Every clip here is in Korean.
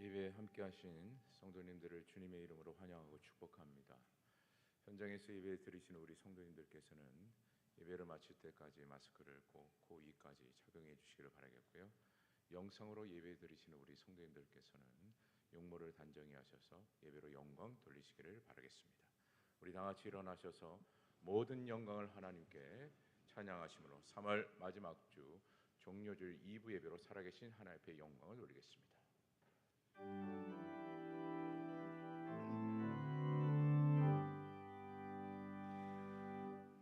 예배에 함께 하신 성도님들을 주님의 이름으로 환영하고 축복합니다. 현장에서 예배 드리시는 우리 성도님들께서는 예배를 마칠 때까지 마스크를 꼭 코, 이까지 착용해 주시기를 바라겠고요. 영상으로 예배 드리시는 우리 성도님들께서는 용모를 단정히 하셔서 예배로 영광 돌리시기를 바라겠습니다. 우리 다 같이 일어나셔서 모든 영광을 하나님께 찬양하심으로 3월 마지막 주 종료줄 2부 예배로 살아계신 하나님 앞에 영광을 돌리겠습니다.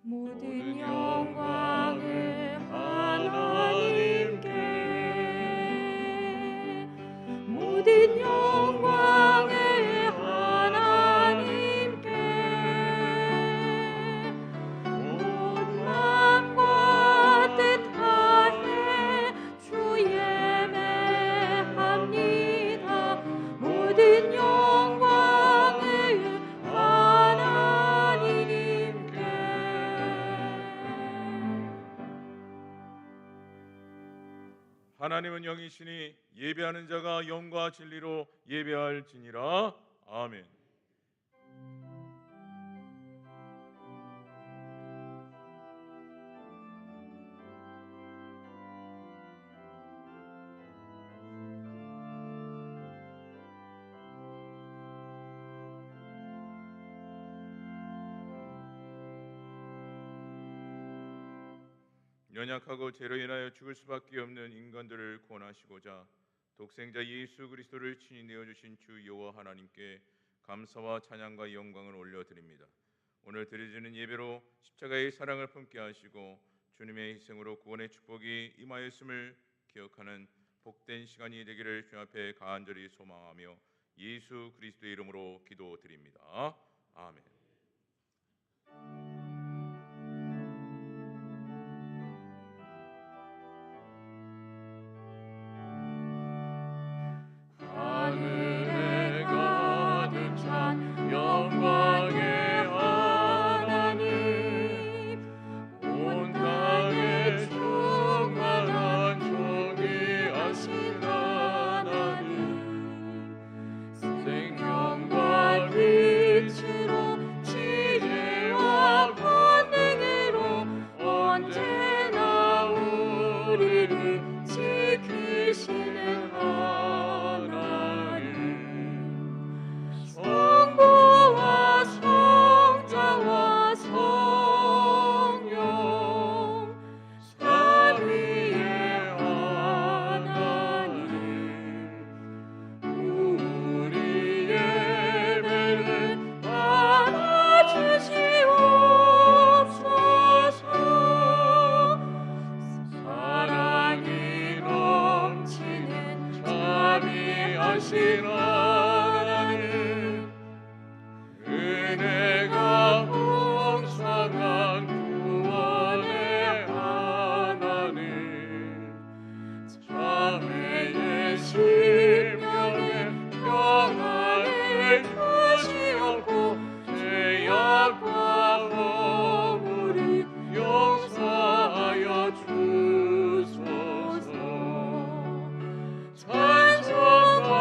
모든 영광을 하나님께, 모든 영광을 하나님께, 온 마음과 뜻 다해 주 예배합니다. 모든 영광을 하나님께. 하나님은 영이시니 예배하는 자가 영과 진리로 예배할지니라. 아멘. 연약하고 죄로 인하여 죽을 수밖에 없는 인간들을 구원하시고자 독생자 예수 그리스도를 친히 내어주신 주 여호와 하나님께 감사와 찬양과 영광을 올려드립니다. 오늘 드려지는 예배로 십자가의 사랑을 품게 하시고 주님의 희생으로 구원의 축복이 임하였음을 기억하는 복된 시간이 되기를 주 앞에 간절히 소망하며 예수 그리스도의 이름으로 기도드립니다. 아멘. 하늘에 가득 찬 영광의 하나님, 온 땅에 충만한 존귀하신 하나님, 생명과 빛으로 지혜와 권능으로 언제나 우리를 지키시는 성부와 성자와 성령 삼위의 하나님, 우리 예배를 받아주시옵소서. 사랑이 넘치는 자비하신 하나님, 은혜가 풍성한 구원의 하나님, 자매의 심령에 평안을 주시옵고 죄악과 허물을 용서하여 주소서. 찬송과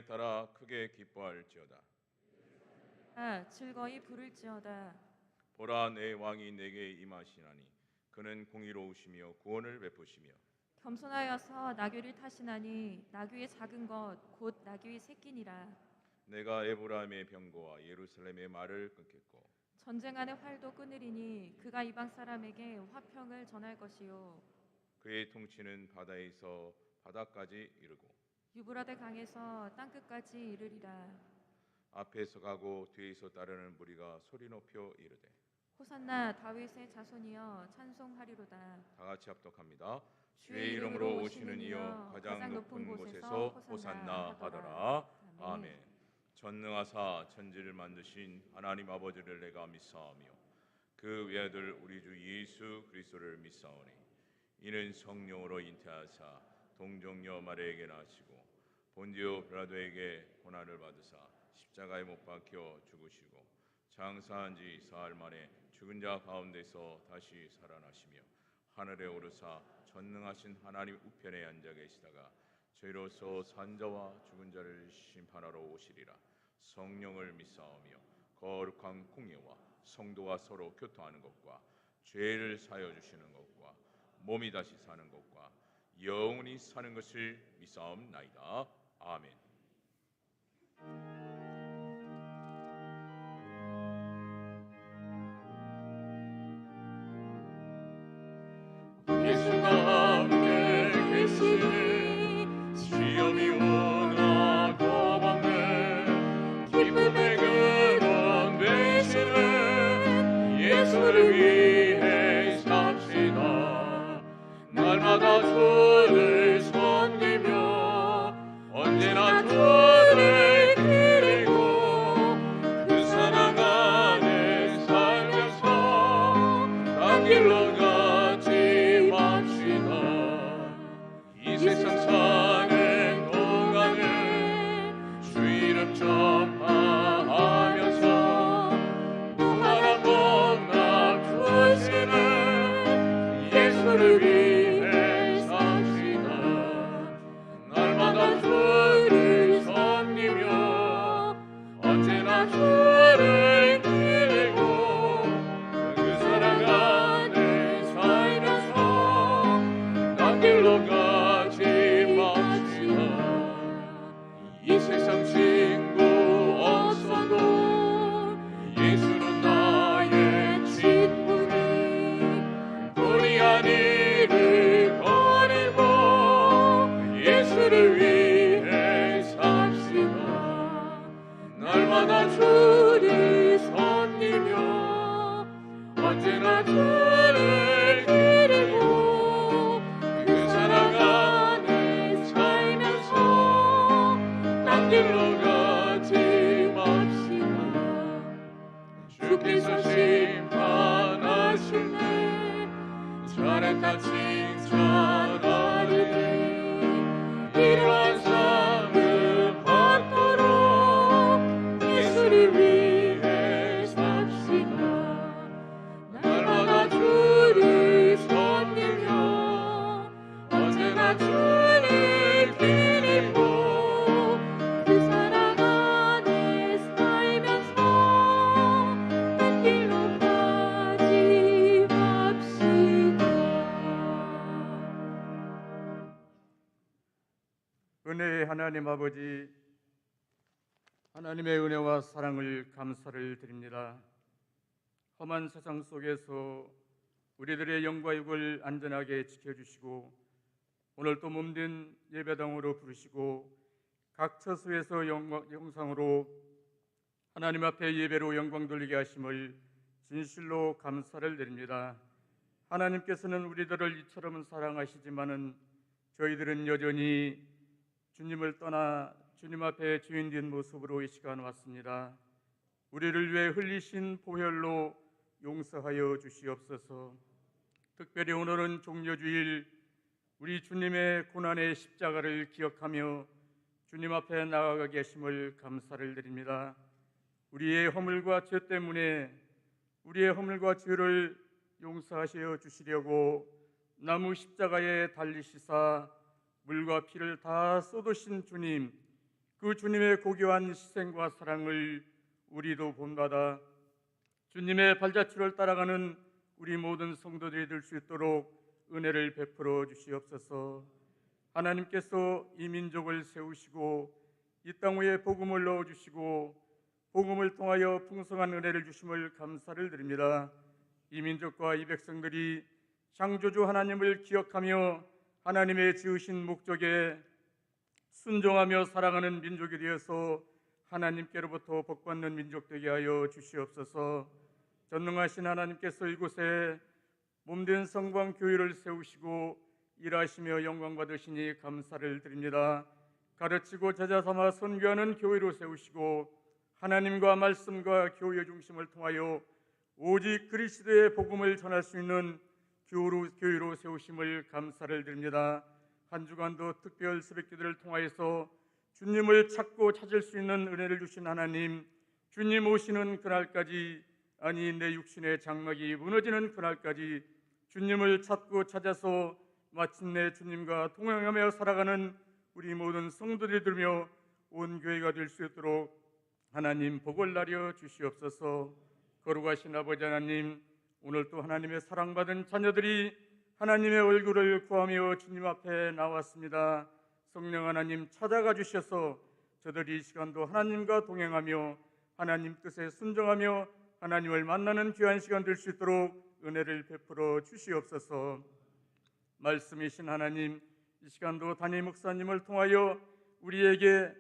사랑에 따라 크게 기뻐할지어다. 즐거이 부를지어다. 보라, 내 왕이 내게 임하시나니 그는 공의로우시며 구원을 베푸시며 겸손하여서 나귀를 타시나니 나귀의 작은 것 곧 나귀의 새끼니라. 내가 에브라임의 병거와 예루살렘의 말을 끊겠고 전쟁하는 활도 끊으리니 그가 이방 사람에게 화평을 전할 것이요 그의 통치는 바다에서 바다까지 이르고 유브라데 강에서 땅끝까지 이르리라. 앞에서 가고 뒤에서 따르는 무리가 소리 높여 이르되 호산나 다윗의 자손이여 찬송하리로다. 다 같이 합독합니다. 주의 이름으로 오시는 이여 가장 높은 곳에서 호산나 하더라. 아멘. 전능하사 천지를 만드신 하나님 아버지를 내가 믿사오며 그 외아들 우리 주 예수 그리스도를 믿사오니 이는 성령으로 잉태하사 동정녀 마리아에게 나시고 본디오 빌라도에게 고난을 받으사 십자가에 못 박혀 죽으시고 장사한 지 사흘 만에 죽은 자 가운데서 다시 살아나시며 하늘에 오르사 전능하신 하나님 우편에 앉아 계시다가 저희로서 산자와 죽은 자를 심판하러 오시리라. 성령을 믿사오며 거룩한 공예와 성도가 서로 교통하는 것과 죄를 사여 주시는 것과 몸이 다시 사는 것과 영원히 사는 것을 믿사옵나이다. 아멘. 예수가 함께 계시니 시험이 오나 고받네 기쁨의 근원 되시는 예수를 위해 삽시다. 날마다 주를 섬기며 언제나 주를 기리고 그 사랑 안에 살면서 그 길로 같이 맙시다. 이 세상 사는 동안에 주 이름 전파하면서 무한한 복락 주시는 예수를 위해 삽시다. 날마다 주를 섬기며 언제나 주를 기리고 그 사랑 안에 살면서 그 길로 같이 맙시다. 이 세상 친구 없어도 예수는 나의 친구니 불의한 일을 버리고 예수를 위해 삽시다. 날마다 주를 섬기며 언제나 주를 기리고 그 사랑 안에 살면서 딴 길로 가지 맙시다. 주께서 심판하실때 잘했다 칭찬하리니 이러한 삶을 받도록 예수를 위해 삽시다. 날마다 주를 섬기며 언제나 주를 기리고 그 사랑 안에 살면서 딴 길로 가지 맙시다. 은혜의 하나님 아버지, 하나님의 은혜와 사랑을 감사를 드립니다. 험한 세상 속에서 우리들의 영과 육을 안전하게 지켜주시고 오늘 또 몸된 예배당으로 부르시고 각 처소에서 영상으로 하나님 앞에 예배로 영광 돌리게 하심을 진실로 감사를 드립니다. 하나님께서는 우리들을 이처럼 사랑하시지만은 저희들은 여전히 주님을 떠나 주님 앞에 주인된 모습으로 이 시간 왔습니다. 우리를 위해 흘리신 보혈로 용서하여 주시옵소서. 특별히 오늘은 종려주일 우리 주님의 고난의 십자가를 기억하며 주님 앞에 나아가게 하심을 감사를 드립니다. 우리의 허물과 죄 때문에 우리의 허물과 죄를 용서하시어 주시려고 나무 십자가에 달리시사 물과 피를 다 쏟으신 주님, 그 주님의 고귀한 희생과 사랑을 우리도 본받아 주님의 발자취를 따라가는 우리 모든 성도들이 될 수 있도록 은혜를 베풀어 주시옵소서. 하나님께서 이 민족을 세우시고 이 땅 위에 복음을 넣어주시고 복음을 통하여 풍성한 은혜를 주심을 감사를 드립니다. 이 민족과 이 백성들이 창조주 하나님을 기억하며 하나님의 지으신 목적에 순종하며 살아가는 민족이 되어서 하나님께로부터 복받는 민족 되게 하여 주시옵소서. 전능하신 하나님께서 이곳에 몸된 성방 교회를 세우시고 일하시며 영광 받으시니 감사를 드립니다. 가르치고 제자 삼아 선교하는 교회로 세우시고 하나님과 말씀과 교회의 중심을 통하여 오직 그리스도의 복음을 전할 수 있는 교회로 세우심을 감사를 드립니다. 한 주간도 특별 새벽기도를 통하여서 주님을 찾고 찾을 수 있는 은혜를 주신 하나님, 주님 오시는 그날까지, 아니 내 육신의 장막이 무너지는 그날까지 주님을 찾고 찾아서 마침내 주님과 동행하며 살아가는 우리 모든 성도들이 들으며 온 교회가 될 수 있도록 하나님 복을 나려 주시옵소서. 거룩하신 아버지 하나님, 오늘 또 하나님의 사랑받은 자녀들이 하나님의 얼굴을 구하며 주님 앞에 나왔습니다. 성령 하나님 찾아가 주셔서 저들이 이 시간도 하나님과 동행하며 하나님 뜻에 순종하며 하나님을 만나는 귀한 시간 될 수 있도록 은혜를 베풀어 주시옵소서. 말씀이신 하나님, 이 시간도 담임 목사님을 통하여 우리에게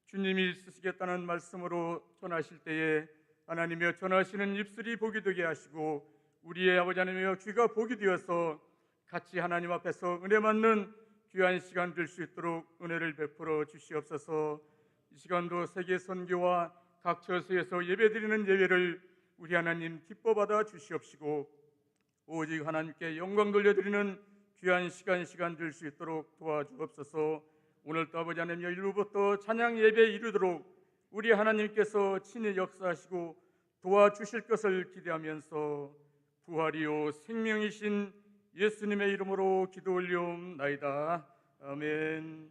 주님이 쓰시겠다는 말씀으로 전하실 때에 하나님이여 전하시는 입술이 복이 되게 하시고 우리의 아버지 하나님이여 귀가 복이 되어서 같이 하나님 앞에서 은혜 받는 귀한 시간 될 수 있도록 은혜를 베풀어 주시옵소서. 이 시간도 세계 선교와 각 처소에서 예배드리는 예배를 우리 하나님 기뻐 받아 주시옵시고 오직 하나님께 영광 돌려드리는 귀한 시간 될 수 있도록 도와주옵소서. 오늘도 아버지 하나님 일부부터 찬양 예배에 이르도록 우리 하나님께서 친히 역사하시고 도와주실 것을 기대하면서 부활이요 생명이신 예수님의 이름으로 기도 올리옵나이다. 아멘.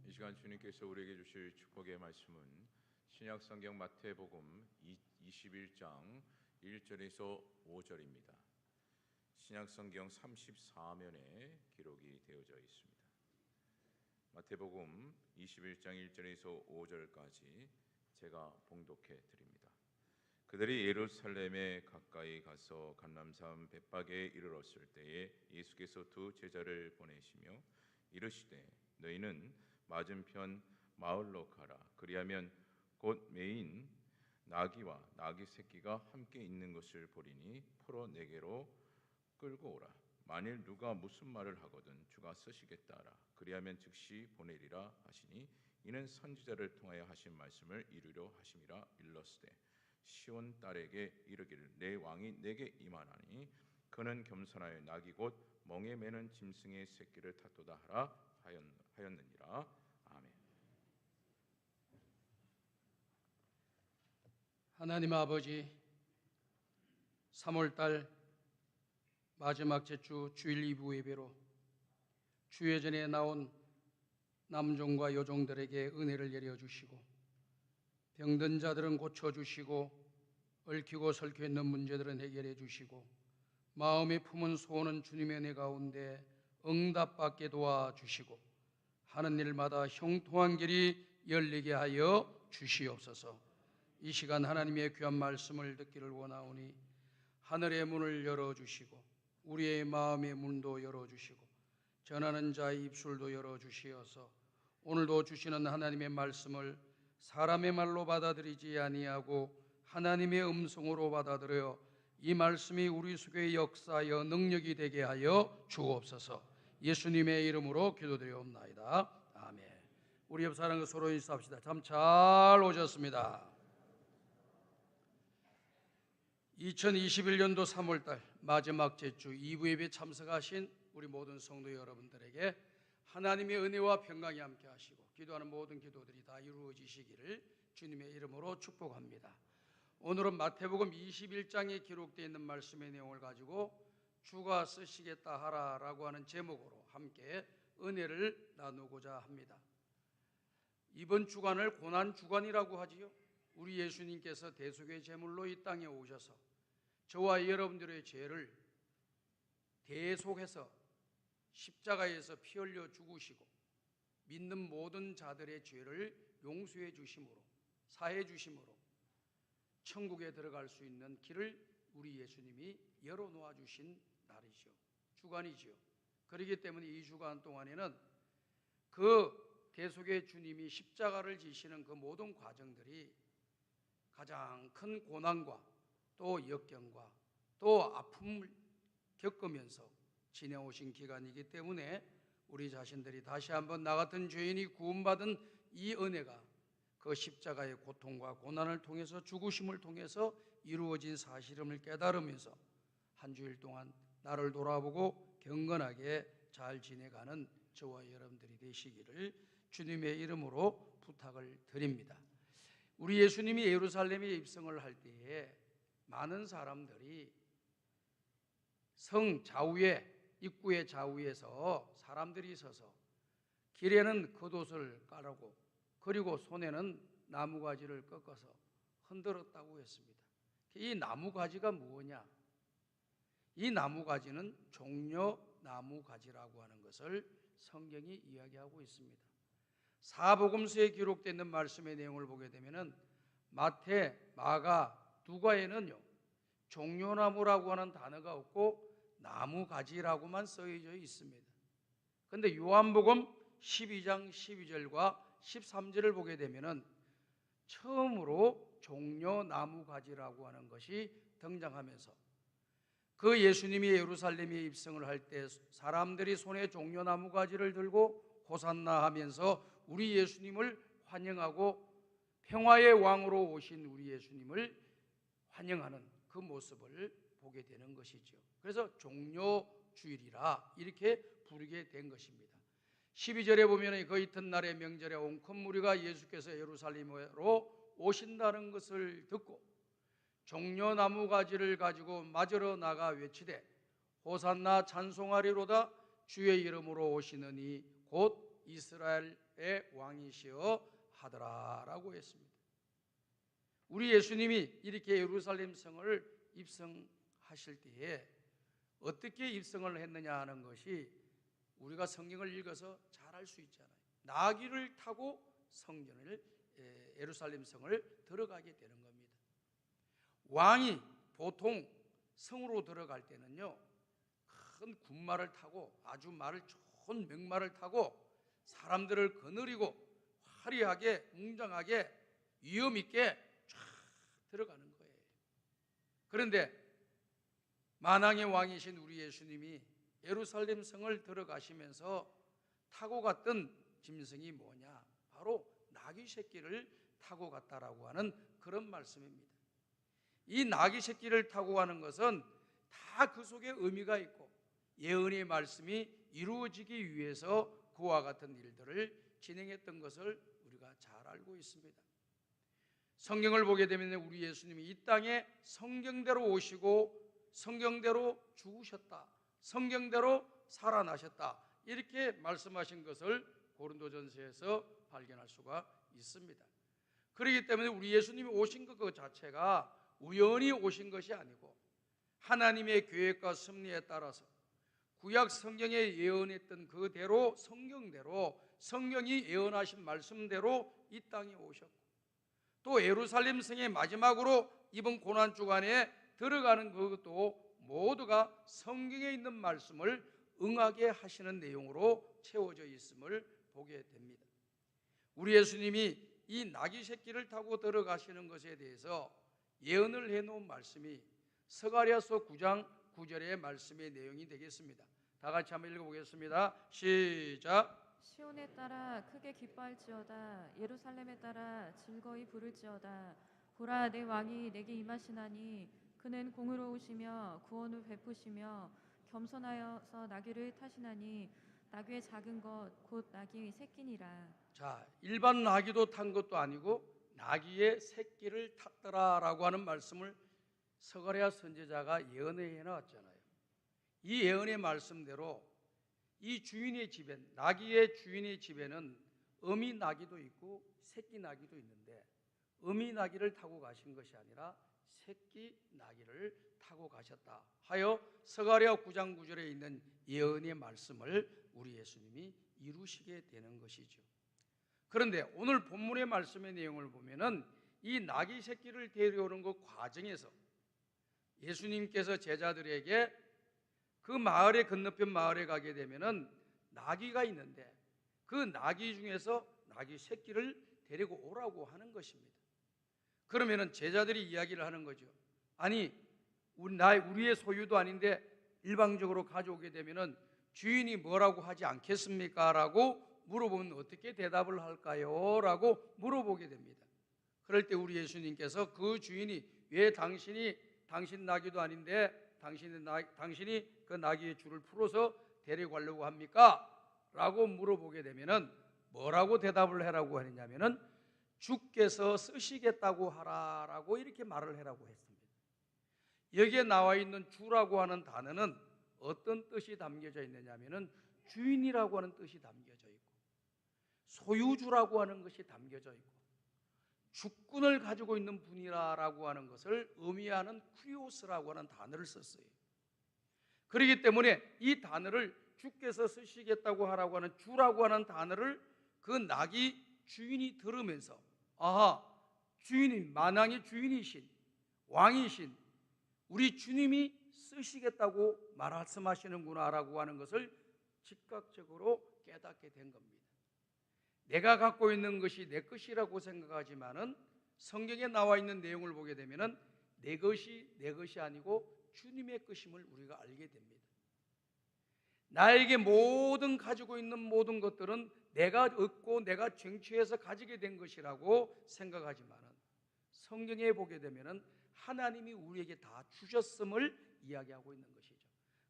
이 시간 주님께서 우리에게 주실 축복의 말씀은 신약 성경 마태복음 21장 1절에서 5절입니다. 신약 성경 34면에 기록이 되어져 있습니다. 마태복음 21장 1절에서 5절까지 제가 봉독해 드립니다. 그들이 예루살렘에 가까이 가서 감람산 벳박에 이르렀을 때에 예수께서 두 제자를 보내시며 이르시되 너희는 맞은편 마을로 가라. 그리하면 곧 매인 나귀와 나귀 새끼가 함께 있는 것을 보리니 풀어 내게로 끌고 오라. 만일 누가 무슨 말을 하거든 주가 쓰시겠다 하라. 그리하면 즉시 보내리라 하시니 이는 선지자를 통하여 하신 말씀을 이루려 하심이라. 일렀으되 시온 딸에게 이르기를 내 왕이 내게 임하나니 그는 겸손하여 나귀 곧 멍에 매는 짐승의 새끼를 탔도다 하라 하였느니라. 아멘. 하나님 아버지, 3월달 마지막 제주 주일 2부 예배로 주예전에 나온 남종과 여종들에게 은혜를 내려주시고 병든 자들은 고쳐주시고 얽히고 설켜 있는 문제들은 해결해 주시고 마음에 품은 소원은 주님의 은혜 가운데 응답받게 도와주시고 하는 일마다 형통한 길이 열리게 하여 주시옵소서. 이 시간 하나님의 귀한 말씀을 듣기를 원하오니 하늘의 문을 열어주시고 우리의 마음의 문도 열어주시고 전하는 자의 입술도 열어주시어서 오늘도 주시는 하나님의 말씀을 사람의 말로 받아들이지 아니하고 하나님의 음성으로 받아들여 이 말씀이 우리 속에 역사하여 능력이 되게 하여 주옵소서. 예수님의 이름으로 기도드리옵나이다. 아멘. 우리 옆 사람과 서로 인사합시다. 참 잘 오셨습니다. 2021년도 3월달 마지막 제주 2부 예배 참석하신 우리 모든 성도 여러분들에게 하나님의 은혜와 평강이 함께 하시고 기도하는 모든 기도들이 다 이루어지시기를 주님의 이름으로 축복합니다. 오늘은 마태복음 21장에 기록되어 있는 말씀의 내용을 가지고 주가 쓰시겠다 하라라고 하는 제목으로 함께 은혜를 나누고자 합니다. 이번 주간을 고난주간이라고 하지요. 우리 예수님께서 대속의 제물로 이 땅에 오셔서 저와 여러분들의 죄를 대속해서 십자가에서 피 흘려 죽으시고 믿는 모든 자들의 죄를 용서해 주심으로 사해 주심으로 천국에 들어갈 수 있는 길을 우리 예수님이 열어놓아 주신 날이죠. 주간이지요. 그렇기 때문에 이 주간 동안에는 그 대속의 주님이 십자가를 지시는 그 모든 과정들이 가장 큰 고난과 또 역경과 또 아픔을 겪으면서 지내오신 기간이기 때문에 우리 자신들이 다시 한번 나 같은 죄인이 구원받은 이 은혜가 그 십자가의 고통과 고난을 통해서 죽으심을 통해서 이루어진 사실임을 깨달으면서 한 주일 동안 나를 돌아보고 경건하게 잘 지내가는 저와 여러분들이 되시기를 주님의 이름으로 부탁을 드립니다. 우리 예수님이 예루살렘에 입성을 할 때에 많은 사람들이 성 좌우에 입구의 좌우에서 사람들이 서서 길에는 겉옷을 깔고 그리고 손에는 나무가지를 꺾어서 흔들었다고 했습니다. 이 나무가지가 무엇냐? 이 나무가지는 종려나무가지라고 하는 것을 성경이 이야기하고 있습니다. 사복음서에 기록되어 있는 말씀의 내용을 보게 되면은 마태, 마가, 누가에는요 종려나무라고 하는 단어가 없고 나무가지라고만 써져 있습니다. 그런데 요한복음 12장 12절과 13절을 보게 되면은 처음으로 종려나무가지라고 하는 것이 등장하면서 그 예수님이 예루살렘에 입성을 할 때 사람들이 손에 종려나무가지를 들고 호산나 하면서 우리 예수님을 환영하고 평화의 왕으로 오신 우리 예수님을 환영하는 그 모습을 보게 되는 것이죠. 그래서 종려주일이라 이렇게 부르게 된 것입니다. 12절에 보면 그 이튿날의 명절에 온 큰 무리가 예수께서 예루살렘으로 오신다는 것을 듣고 종려나무 가지를 가지고 맞으러 나가 외치되 호산나 찬송하리로다 주의 이름으로 오시느니 곧 이스라엘의 왕이시여 하더라라고 했습니다. 우리 예수님이 이렇게 예루살렘 성을 입성하실 때에 어떻게 입성을 했느냐 하는 것이 우리가 성경을 읽어서 잘 알 수 있잖아요. 나귀를 타고 성전을 예루살렘 성을 들어가게 되는 겁니다. 왕이 보통 성으로 들어갈 때는요 큰 군마를 타고 아주 말을 좋은 명마를 타고 사람들을 거느리고 화려하게 웅장하게 위험 있게 쫙 들어가는 거예요. 그런데 만왕의 왕이신 우리 예수님이 예루살렘 성을 들어가시면서 타고 갔던 짐승이 뭐냐? 바로 나귀 새끼를 타고 갔다라고 하는 그런 말씀입니다. 이 나귀 새끼를 타고 가는 것은 다 그 속에 의미가 있고 예언의 말씀이 이루어지기 위해서 그와 같은 일들을 진행했던 것을 우리가 잘 알고 있습니다. 성경을 보게 되면 우리 예수님이 이 땅에 성경대로 오시고 성경대로 죽으셨다, 성경대로 살아나셨다 이렇게 말씀하신 것을 고린도전서에서 발견할 수가 있습니다. 그렇기 때문에 우리 예수님이 오신 것 그 자체가 우연히 오신 것이 아니고 하나님의 계획과 섭리에 따라서 구약 성경에 예언했던 그대로 성경대로 성경이 예언하신 말씀대로 이 땅에 오셨고 또 예루살렘 성의 마지막으로 이번 고난주간에 들어가는 그것도 모두가 성경에 있는 말씀을 응하게 하시는 내용으로 채워져 있음을 보게 됩니다. 우리 예수님이 이 나귀 새끼를 타고 들어가시는 것에 대해서 예언을 해놓은 말씀이 스가랴서 9장 9절의 말씀의 내용이 되겠습니다. 다 같이 한번 읽어보겠습니다. 시작. 시온에 따라 크게 기뻐할지어다. 예루살렘에 따라 즐거이 부를지어다. 보라, 내 왕이 내게 임하시나니 그는 공의로우시며 구원을 베푸시며 겸손하여서 나귀를 타시나니 나귀의 작은 것 곧 나귀의 새끼니라. 자, 일반 나귀도 탄 것도 아니고 나귀의 새끼를 탔더라라고 하는 말씀을 스가랴 선지자가 예언해 나왔잖아요. 이 예언의 말씀대로 이 주인의 집에, 나귀의 주인의 집에는 어미 나귀도 있고 새끼 나귀도 있는데 어미 나귀를 타고 가신 것이 아니라 새끼 나귀를 타고 가셨다 하여 스가랴 9장 9절에 있는 예언의 말씀을 우리 예수님이 이루시게 되는 것이죠. 그런데 오늘 본문의 말씀의 내용을 보면은 이 나귀 새끼를 데려오는 그 과정에서 예수님께서 제자들에게 그 마을의 건너편 마을에 가게 되면은 나귀가 있는데 그 나귀 중에서 나귀 새끼를 데리고 오라고 하는 것입니다. 그러면은 제자들이 이야기를 하는 거죠. 아니, 우리의 소유도 아닌데 일방적으로 가져오게 되면은 주인이 뭐라고 하지 않겠습니까? 라고 물어보면 어떻게 대답을 할까요? 라고 물어보게 됩니다. 그럴 때 우리 예수님께서 그 주인이 왜 당신 나귀도 아닌데 당신이 그 나귀의 줄을 풀어서 데리고 가려고 합니까? 라고 물어보게 되면은 뭐라고 대답을 하라고 하느냐면은 주께서 쓰시겠다고 하라라고 이렇게 말을 하라고 했습니다. 여기에 나와 있는 주라고 하는 단어는 어떤 뜻이 담겨져 있느냐면은 주인이라고 하는 뜻이 담겨져 있고 소유주라고 하는 것이 담겨져 있고 주권을 가지고 있는 분이라고 하는 것을 의미하는 쿠리오스라고 하는 단어를 썼어요. 그렇기 때문에 이 단어를 주께서 쓰시겠다고 하라고 하는 주라고 하는 단어를 그 나귀 주인이 들으면서 아하, 주인이 만왕의 주인이신 왕이신 우리 주님이 쓰시겠다고 말씀하시는구나라고 하는 것을 즉각적으로 깨닫게 된 겁니다. 내가 갖고 있는 것이 내 것이라고 생각하지만은 성경에 나와 있는 내용을 보게 되면은 내 것이 아니고 주님의 것임을 우리가 알게 됩니다. 나에게 가지고 있는 모든 것들은 내가 얻고 내가 쟁취해서 가지게 된 것이라고 생각하지만은 성경에 보게 되면은 하나님이 우리에게 다 주셨음을 이야기하고 있는 것이죠.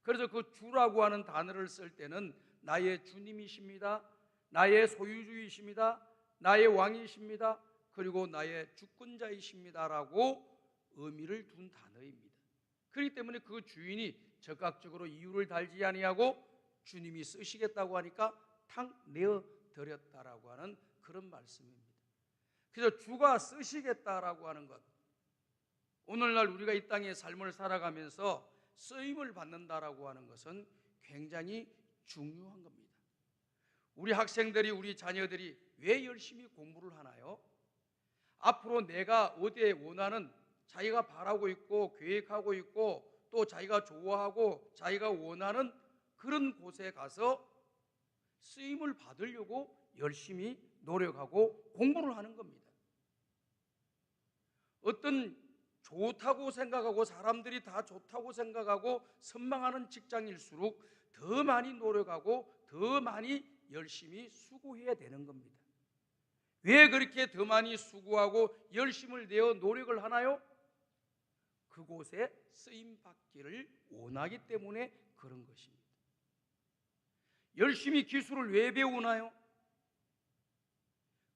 그래서 그 주라고 하는 단어를 쓸 때는 나의 주님이십니다. 나의 소유주이십니다. 나의 왕이십니다. 그리고 나의 주권자이십니다라고 의미를 둔 단어입니다. 그렇기 때문에 그 주인이 적극적으로 이유를 달지 아니하고 주님이 쓰시겠다고 하니까 탁 내어 드렸다라고 하는 그런 말씀입니다. 그래서 주가 쓰시겠다라고 하는 것, 오늘날 우리가 이 땅의 삶을 살아가면서 쓰임을 받는다라고 하는 것은 굉장히 중요한 겁니다. 우리 학생들이, 우리 자녀들이 왜 열심히 공부를 하나요? 앞으로 내가 어디에 원하는, 자기가 바라고 있고 계획하고 있고 또 자기가 좋아하고 자기가 원하는 그런 곳에 가서 쓰임을 받으려고 열심히 노력하고 공부를 하는 겁니다. 어떤 좋다고 생각하고 사람들이 다 좋다고 생각하고 선망하는 직장일수록 더 많이 노력하고 더 많이 열심히 수고해야 되는 겁니다. 왜 그렇게 더 많이 수고하고 열심을 내어 노력을 하나요? 그곳에 쓰임 받기를 원하기 때문에 그런 것입니다. 열심히 기술을 왜 배우나요?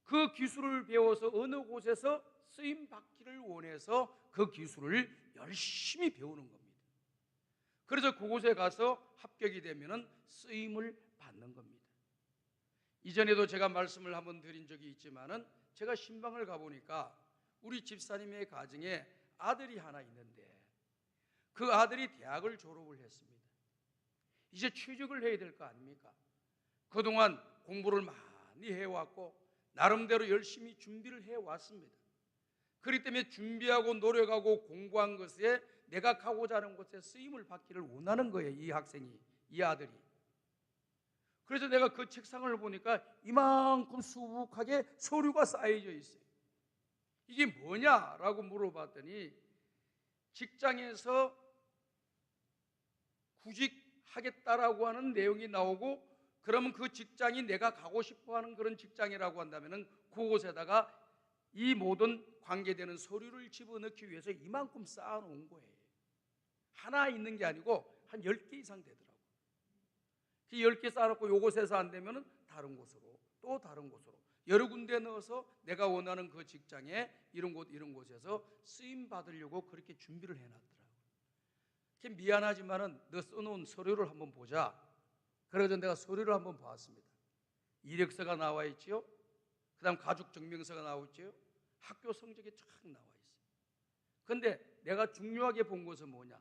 그 기술을 배워서 어느 곳에서 쓰임 받기를 원해서 그 기술을 열심히 배우는 겁니다. 그래서 그곳에 가서 합격이 되면은 쓰임을 받는 겁니다. 이전에도 제가 말씀을 한번 드린 적이 있지만은 제가 신방을 가보니까 우리 집사님의 가정에 아들이 하나 있는데 그 아들이 대학을 졸업을 했습니다. 이제 취직을 해야 될 거 아닙니까? 그동안 공부를 많이 해왔고 나름대로 열심히 준비를 해왔습니다. 그렇기 때문에 준비하고 노력하고 공부한 것에 내가 가고자 하는 곳에 쓰임을 받기를 원하는 거예요. 이 학생이, 이 아들이. 그래서 내가 그 책상을 보니까 이만큼 수북하게 서류가 쌓여져 있어요. 이게 뭐냐라고 물어봤더니 직장에서 구직하겠다라고 하는 내용이 나오고, 그러면 그 직장이 내가 가고 싶어하는 그런 직장이라고 한다면은 그곳에다가 이 모든 관계되는 서류를 집어넣기 위해서 이만큼 쌓아놓은 거예요. 하나 있는 게 아니고 한 10개 이상 되더라고요. 그 10개 쌓아놓고 요곳에서 안 되면 다른 곳으로, 또 다른 곳으로 여러 군데 넣어서 내가 원하는 그 직장에 이런 곳에서 쓰임 받으려고 그렇게 준비를 해놨더라고요. 미안하지만은 너 써놓은 서류를 한번 보자. 그래서 내가 서류를 한번 봤습니다. 이력서가 나와 있지요. 그 다음 가족증명서가 나와 있지요. 학교 성적이 쫙 나와 있어요. 그런데 내가 중요하게 본 것은 뭐냐?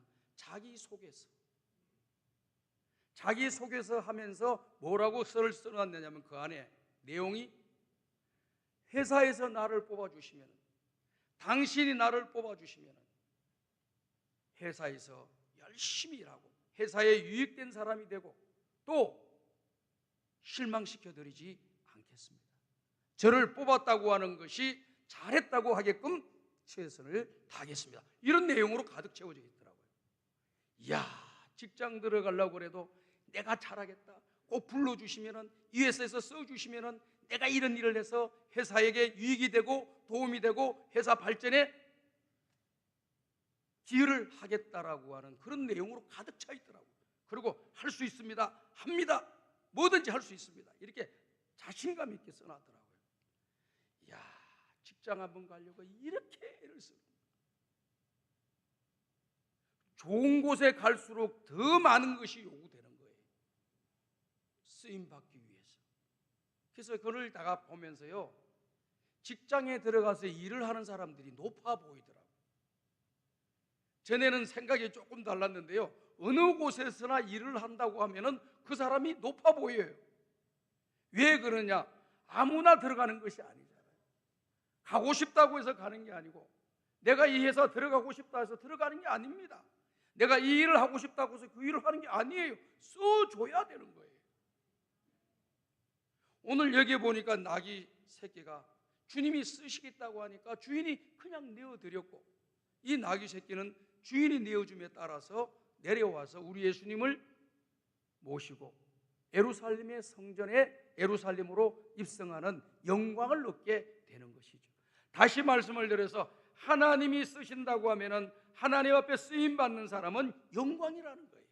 자기소개서 하면서 뭐라고 써를 써놨느냐면 그 안에 내용이 회사에서 나를 뽑아주시면, 당신이 나를 뽑아주시면 회사에서 열심히 일하고 회사에 유익된 사람이 되고 또 실망시켜드리지 않겠습니다. 저를 뽑았다고 하는 것이 잘했다고 하게끔 최선을 다하겠습니다. 이런 내용으로 가득 채워져 있더라고요. 이야, 직장 들어가려고 해도 내가 잘하겠다, 꼭 불러주시면은 이 회사에서 써주시면은 내가 이런 일을 해서 회사에게 유익이 되고 도움이 되고 회사 발전에 기여를 하겠다라고 하는 그런 내용으로 가득 차 있더라고요. 그리고 할 수 있습니다, 합니다, 뭐든지 할 수 있습니다, 이렇게 자신감 있게 써놨더라고요. 이야, 직장 한번 가려고 이렇게 애를 쓰고 좋은 곳에 갈수록 더 많은 것이 요구되는 거예요. 쓰임받기 위해서. 그래서 그걸 다가 보면서요, 직장에 들어가서 일을 하는 사람들이 높아 보이더라고요. 전에는 생각이 조금 달랐는데요, 어느 곳에서나 일을 한다고 하면은 그 사람이 높아 보여요. 왜 그러냐? 아무나 들어가는 것이 아니잖아요. 가고 싶다고 해서 가는 게 아니고, 내가 이 회사 들어가고 싶다 해서 들어가는 게 아닙니다. 내가 이 일을 하고 싶다고 해서 그 일을 하는 게 아니에요. 써줘야 되는 거예요. 오늘 여기 보니까 나귀 새끼가 주님이 쓰시겠다고 하니까 주인이 그냥 내어드렸고, 이 나귀 새끼는 주인이 내어줌에 따라서 내려와서 우리 예수님을 모시고 예루살렘의 성전에 예루살렘으로 입성하는 영광을 얻게 되는 것이죠. 다시 말씀을 드려서 하나님이 쓰신다고 하면은 하나님 앞에 쓰임 받는 사람은 영광이라는 거예요.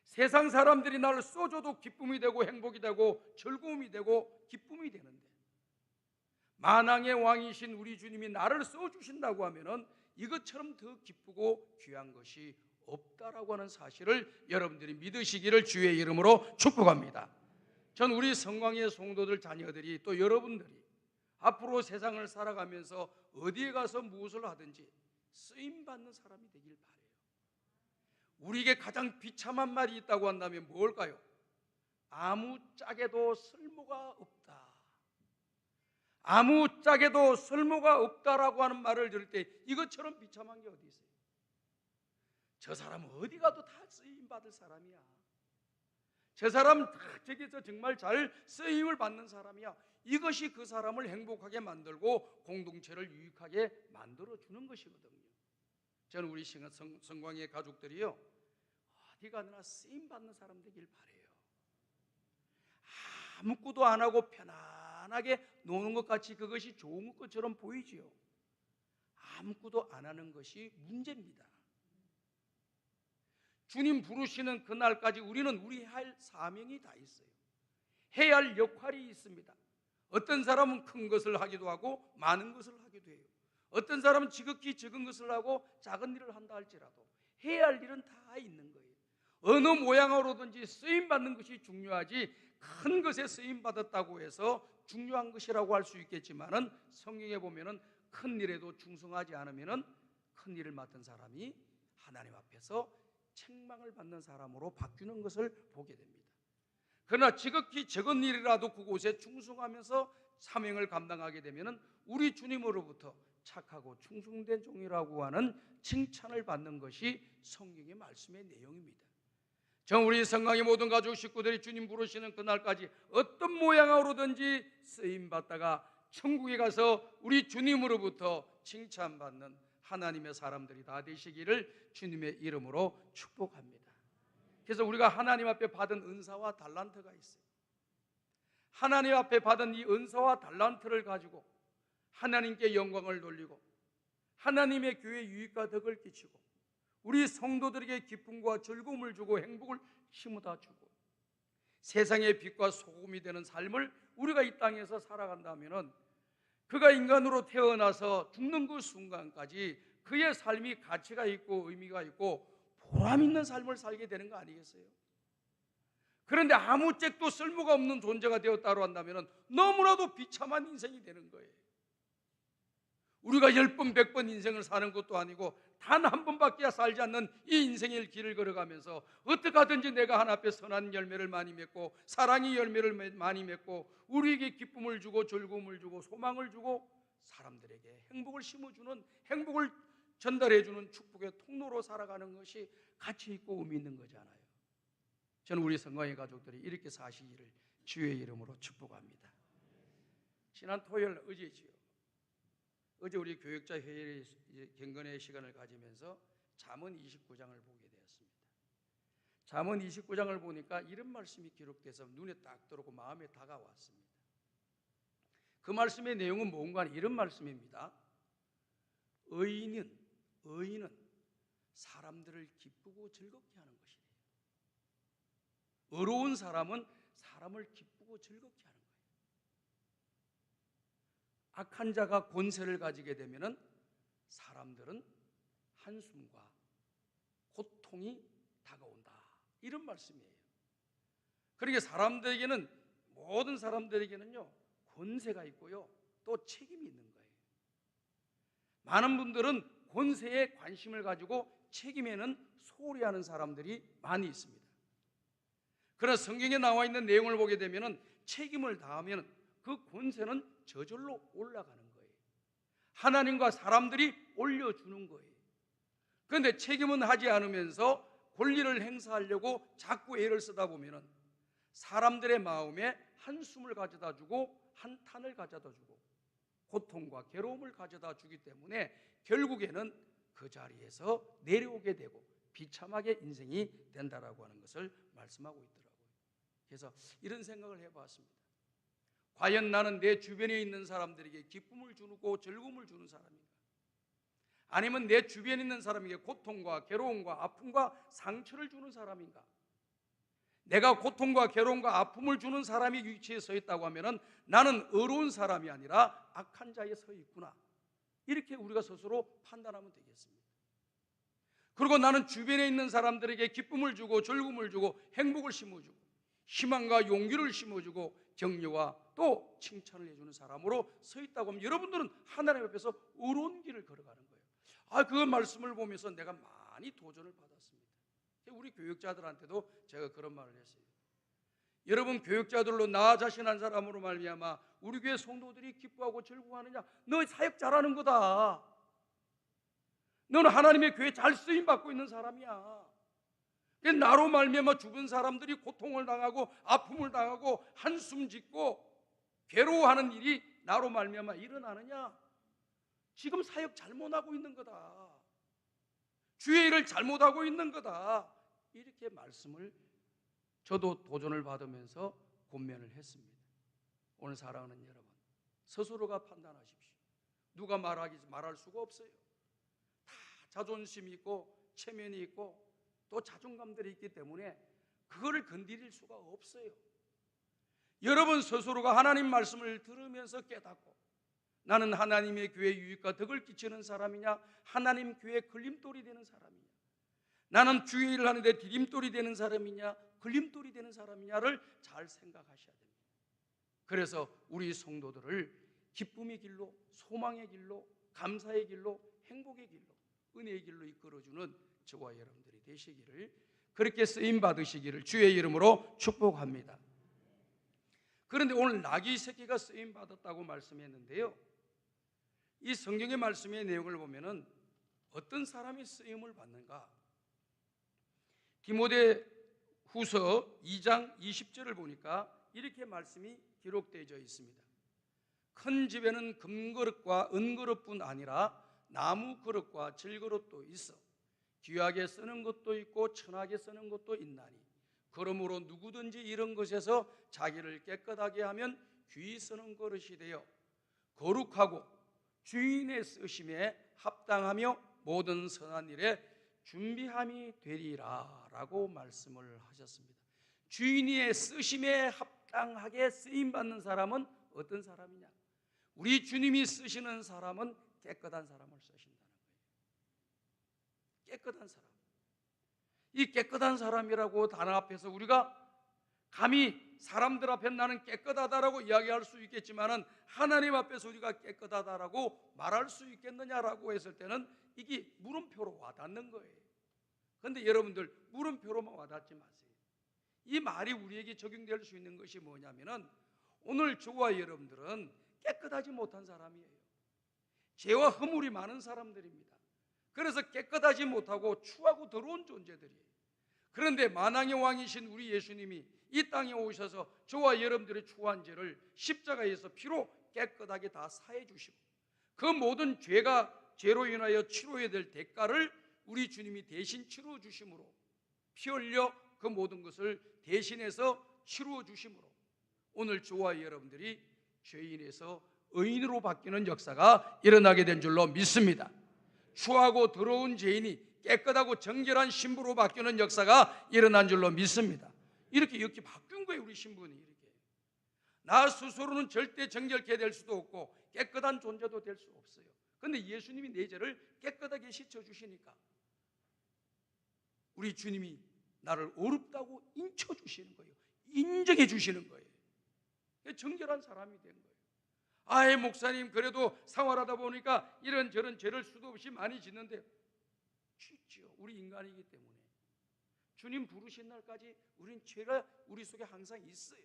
세상 사람들이 나를 써줘도 기쁨이 되고 행복이 되고 즐거움이 되고 기쁨이 되는데, 만왕의 왕이신 우리 주님이 나를 써주신다고 하면은 이것처럼 더 기쁘고 귀한 것이 없다라고 하는 사실을 여러분들이 믿으시기를 주의 이름으로 축복합니다. 전 우리 성광의 성도들 자녀들이 또 여러분들이 앞으로 세상을 살아가면서 어디에 가서 무엇을 하든지 쓰임받는 사람이 되길 바라요. 우리에게 가장 비참한 말이 있다고 한다면 뭘까요? 아무짝에도 쓸모가 없다. 아무짝에도 쓸모가 없다라고 하는 말을 들을 때 이것처럼 비참한 게 어디 있어요? 저 사람은 어디 가도 다 쓰임받을 사람이야. 저 사람은 다 저기서 정말 잘 쓰임을 받는 사람이야. 이것이 그 사람을 행복하게 만들고 공동체를 유익하게 만들어주는 것이거든요. 저는 우리 성광의 가족들이요, 어디 가나 쓰임받는 사람 되길 바라요. 아무것도 안 하고 편안하게 노는 것 같이 그것이 좋은 것처럼 보이지요. 아무것도 안 하는 것이 문제입니다. 주님 부르시는 그날까지 우리는 우리 할 사명이 다 있어요. 해야 할 역할이 있습니다. 어떤 사람은 큰 것을 하기도 하고 많은 것을 하기도 해요. 어떤 사람은 지극히 적은 것을 하고 작은 일을 한다 할지라도 해야 할 일은 다 있는 거예요. 어느 모양으로든지 쓰임받는 것이 중요하지, 큰 것에 쓰임받았다고 해서 중요한 것이라고 할 수 있겠지만은 성경에 보면은 큰 일에도 충성하지 않으면은 큰 일을 맡은 사람이 하나님 앞에서 책망을 받는 사람으로 바뀌는 것을 보게 됩니다. 그러나 지극히 적은 일이라도 그곳에 충성하면서 사명을 감당하게 되면은 우리 주님으로부터 착하고 충성된 종이라고 하는 칭찬을 받는 것이 성경의 말씀의 내용입니다. 전 우리 성강의 모든 가족 식구들이 주님 부르시는 그날까지 어떤 모양으로든지 쓰임받다가 천국에 가서 우리 주님으로부터 칭찬받는 하나님의 사람들이 다 되시기를 주님의 이름으로 축복합니다. 그래서 우리가 하나님 앞에 받은 은사와 달란트가 있어요. 하나님 앞에 받은 이 은사와 달란트를 가지고 하나님께 영광을 돌리고 하나님의 교회에 유익과 덕을 끼치고 우리 성도들에게 기쁨과 즐거움을 주고 행복을 심어다 주고 세상의 빛과 소금이 되는 삶을 우리가 이 땅에서 살아간다면 그가 인간으로 태어나서 죽는 그 순간까지 그의 삶이 가치가 있고 의미가 있고 보람 있는 삶을 살게 되는 거 아니겠어요? 그런데 아무 짝도 쓸모가 없는 존재가 되었다고 한다면 너무나도 비참한 인생이 되는 거예요. 우리가 10번 100번 인생을 사는 것도 아니고 단 한 번밖에 살지 않는 이 인생의 길을 걸어가면서 어떻게 하든지 내가 하나 앞에 선한 열매를 많이 맺고 사랑의 열매를 많이 맺고 우리에게 기쁨을 주고 즐거움을 주고 소망을 주고 사람들에게 행복을 심어주는, 행복을 전달해주는 축복의 통로로 살아가는 것이 가치 있고 의미 있는 거잖아요. 저는 우리 성광의 가족들이 이렇게 사시기를 주의 이름으로 축복합니다. 지난 토요일 어제지요. 어제 우리 교역자 회의 경건의 시간을 가지면서 잠언 29장을 보게 되었습니다. 잠언 29장을 보니까 이런 말씀이 기록돼서 눈에 딱 들어오고 마음에 다가왔습니다. 그 말씀의 내용은 뭔가 이런 말씀입니다. 의인은 사람들을 기쁘고 즐겁게 하는 것이래요. 의로운 사람은 사람을 기쁘고 즐겁게 하는 거예요. 악한 자가 권세를 가지게 되면 사람들은 한숨과 고통이 다가온다. 이런 말씀이에요. 그러니까 사람들에게는, 모든 사람들에게는요, 권세가 있고요, 또 책임이 있는 거예요. 많은 분들은 권세에 관심을 가지고 책임에는 소홀히 하는 사람들이 많이 있습니다. 그러나 성경에 나와 있는 내용을 보게 되면 책임을 다하면 그 권세는 저절로 올라가는 거예요. 하나님과 사람들이 올려주는 거예요. 그런데 책임은 하지 않으면서 권리를 행사하려고 자꾸 애를 쓰다 보면 사람들의 마음에 한숨을 가져다 주고 한탄을 가져다 주고 고통과 괴로움을 가져다 주기 때문에 결국에는 그 자리에서 내려오게 되고 비참하게 인생이 된다라고 하는 것을 말씀하고 있더라고요. 그래서 이런 생각을 해봤습니다. 과연 나는 내 주변에 있는 사람들에게 기쁨을 주고 즐거움을 주는 사람인가? 아니면 내 주변에 있는 사람에게 고통과 괴로움과 아픔과 상처를 주는 사람인가? 내가 고통과 괴로움과 아픔을 주는 사람이 위치에 서 있다고 하면 나는 의로운 사람이 아니라 악한 자에 서 있구나. 이렇게 우리가 스스로 판단하면 되겠습니다. 그리고 나는 주변에 있는 사람들에게 기쁨을 주고 즐거움을 주고 행복을 심어주고 희망과 용기를 심어주고 격려와 또 칭찬을 해주는 사람으로 서 있다고 하면 여러분들은 하나님 앞에서 의로운 길을 걸어가는 거예요. 그 말씀을 보면서 내가 많이 도전을 받았습니다. 우리 교육자들한테도 제가 그런 말을 했어요. 여러분 교육자들로 나 자신 한 사람으로 말미암아 우리 교회 성도들이 기뻐하고 즐거워하느냐? 너 사역 잘하는 거다. 너는 하나님의 교회 잘 쓰임 받고 있는 사람이야. 나로 말미암아 주변 사람들이 고통을 당하고 아픔을 당하고 한숨 짓고 괴로워하는 일이 나로 말미암아 일어나느냐? 지금 사역 잘못하고 있는 거다. 주의 일을 잘못하고 있는 거다. 이렇게 말씀을 저도 도전을 받으면서 권면을 했습니다. 오늘 사랑하는 여러분, 스스로가 판단하십시오. 누가 말할 수가 없어요. 다 자존심이 있고 체면이 있고 또 자존감들이 있기 때문에 그거를 건드릴 수가 없어요. 여러분 스스로가 하나님 말씀을 들으면서 깨닫고 나는 하나님의 교회에 유익과 덕을 끼치는 사람이냐, 하나님 교회에 걸림돌이 되는 사람이냐, 나는 주의 일을 하는데 디딤돌이 되는 사람이냐, 걸림돌이 되는 사람이냐를 잘 생각하셔야 됩니다. 그래서 우리 성도들을 기쁨의 길로, 소망의 길로, 감사의 길로, 행복의 길로, 은혜의 길로 이끌어주는 저와 여러분들이 되시기를, 그렇게 쓰임 받으시기를 주의 이름으로 축복합니다. 그런데 오늘 나귀 새끼가 쓰임 받았다고 말씀했는데요, 이 성경의 말씀의 내용을 보면은 어떤 사람이 쓰임을 받는가? 디모데 후서 2장 20절을 보니까 이렇게 말씀이 기록되어 있습니다. 큰 집에는 금그릇과 은그릇뿐 아니라 나무 그릇과 질그릇도 있어 귀하게 쓰는 것도 있고 천하게 쓰는 것도 있나니 그러므로 누구든지 이런 것에서 자기를 깨끗하게 하면 귀히 쓰는 그릇이 되어 거룩하고 주인의 쓰심에 합당하며 모든 선한 일에 준비함이 되리라라고 말씀을 하셨습니다. 주인의 쓰심에 합당하게 쓰임 받는 사람은 어떤 사람이냐? 우리 주님이 쓰시는 사람은 깨끗한 사람을 쓰신다는 거예요. 깨끗한 사람. 이 깨끗한 사람이라고 단어 앞에서 우리가 감히 사람들 앞에 나는 깨끗하다라고 이야기할 수 있겠지만은 하나님 앞에서 우리가 깨끗하다라고 말할 수 있겠느냐라고 했을 때는 이게 물음표로 와닿는 거예요. 그런데 여러분들 물음표로만 와닿지 마세요. 이 말이 우리에게 적용될 수 있는 것이 뭐냐면은 오늘 저와 여러분들은 깨끗하지 못한 사람이에요. 죄와 허물이 많은 사람들입니다. 그래서 깨끗하지 못하고 추하고 더러운 존재들이에요. 그런데 만왕의 왕이신 우리 예수님이 이 땅에 오셔서 저와 여러분들의 추한 죄를 십자가에서 피로 깨끗하게 다 사해 주시고 그 모든 죄로 인하여 치러야 될 대가를 우리 주님이 대신 치루어 주심으로 피 흘려 그 모든 것을 대신해서 치루어 주심으로 오늘 저와 여러분들이 죄인에서 의인으로 바뀌는 역사가 일어나게 된 줄로 믿습니다. 추하고 더러운 죄인이 깨끗하고 정결한 신부로 바뀌는 역사가 일어난 줄로 믿습니다. 이렇게 바뀐 거예요. 우리 신분이 이렇게. 나 스스로는 절대 정결케 될 수도 없고 깨끗한 존재도 될 수 없어요. 그런데 예수님이 내 죄를 깨끗하게 씻어주시니까 우리 주님이 나를 어렵다고 인쳐주시는 거예요. 인정해 주시는 거예요. 정결한 사람이 된 거예요. 아예 목사님 그래도 생활하다 보니까 이런저런 죄를 수도 없이 많이 짓는데 짓죠. 우리 인간이기 때문에 주님 부르신 날까지 우린 죄가 우리 속에 항상 있어요.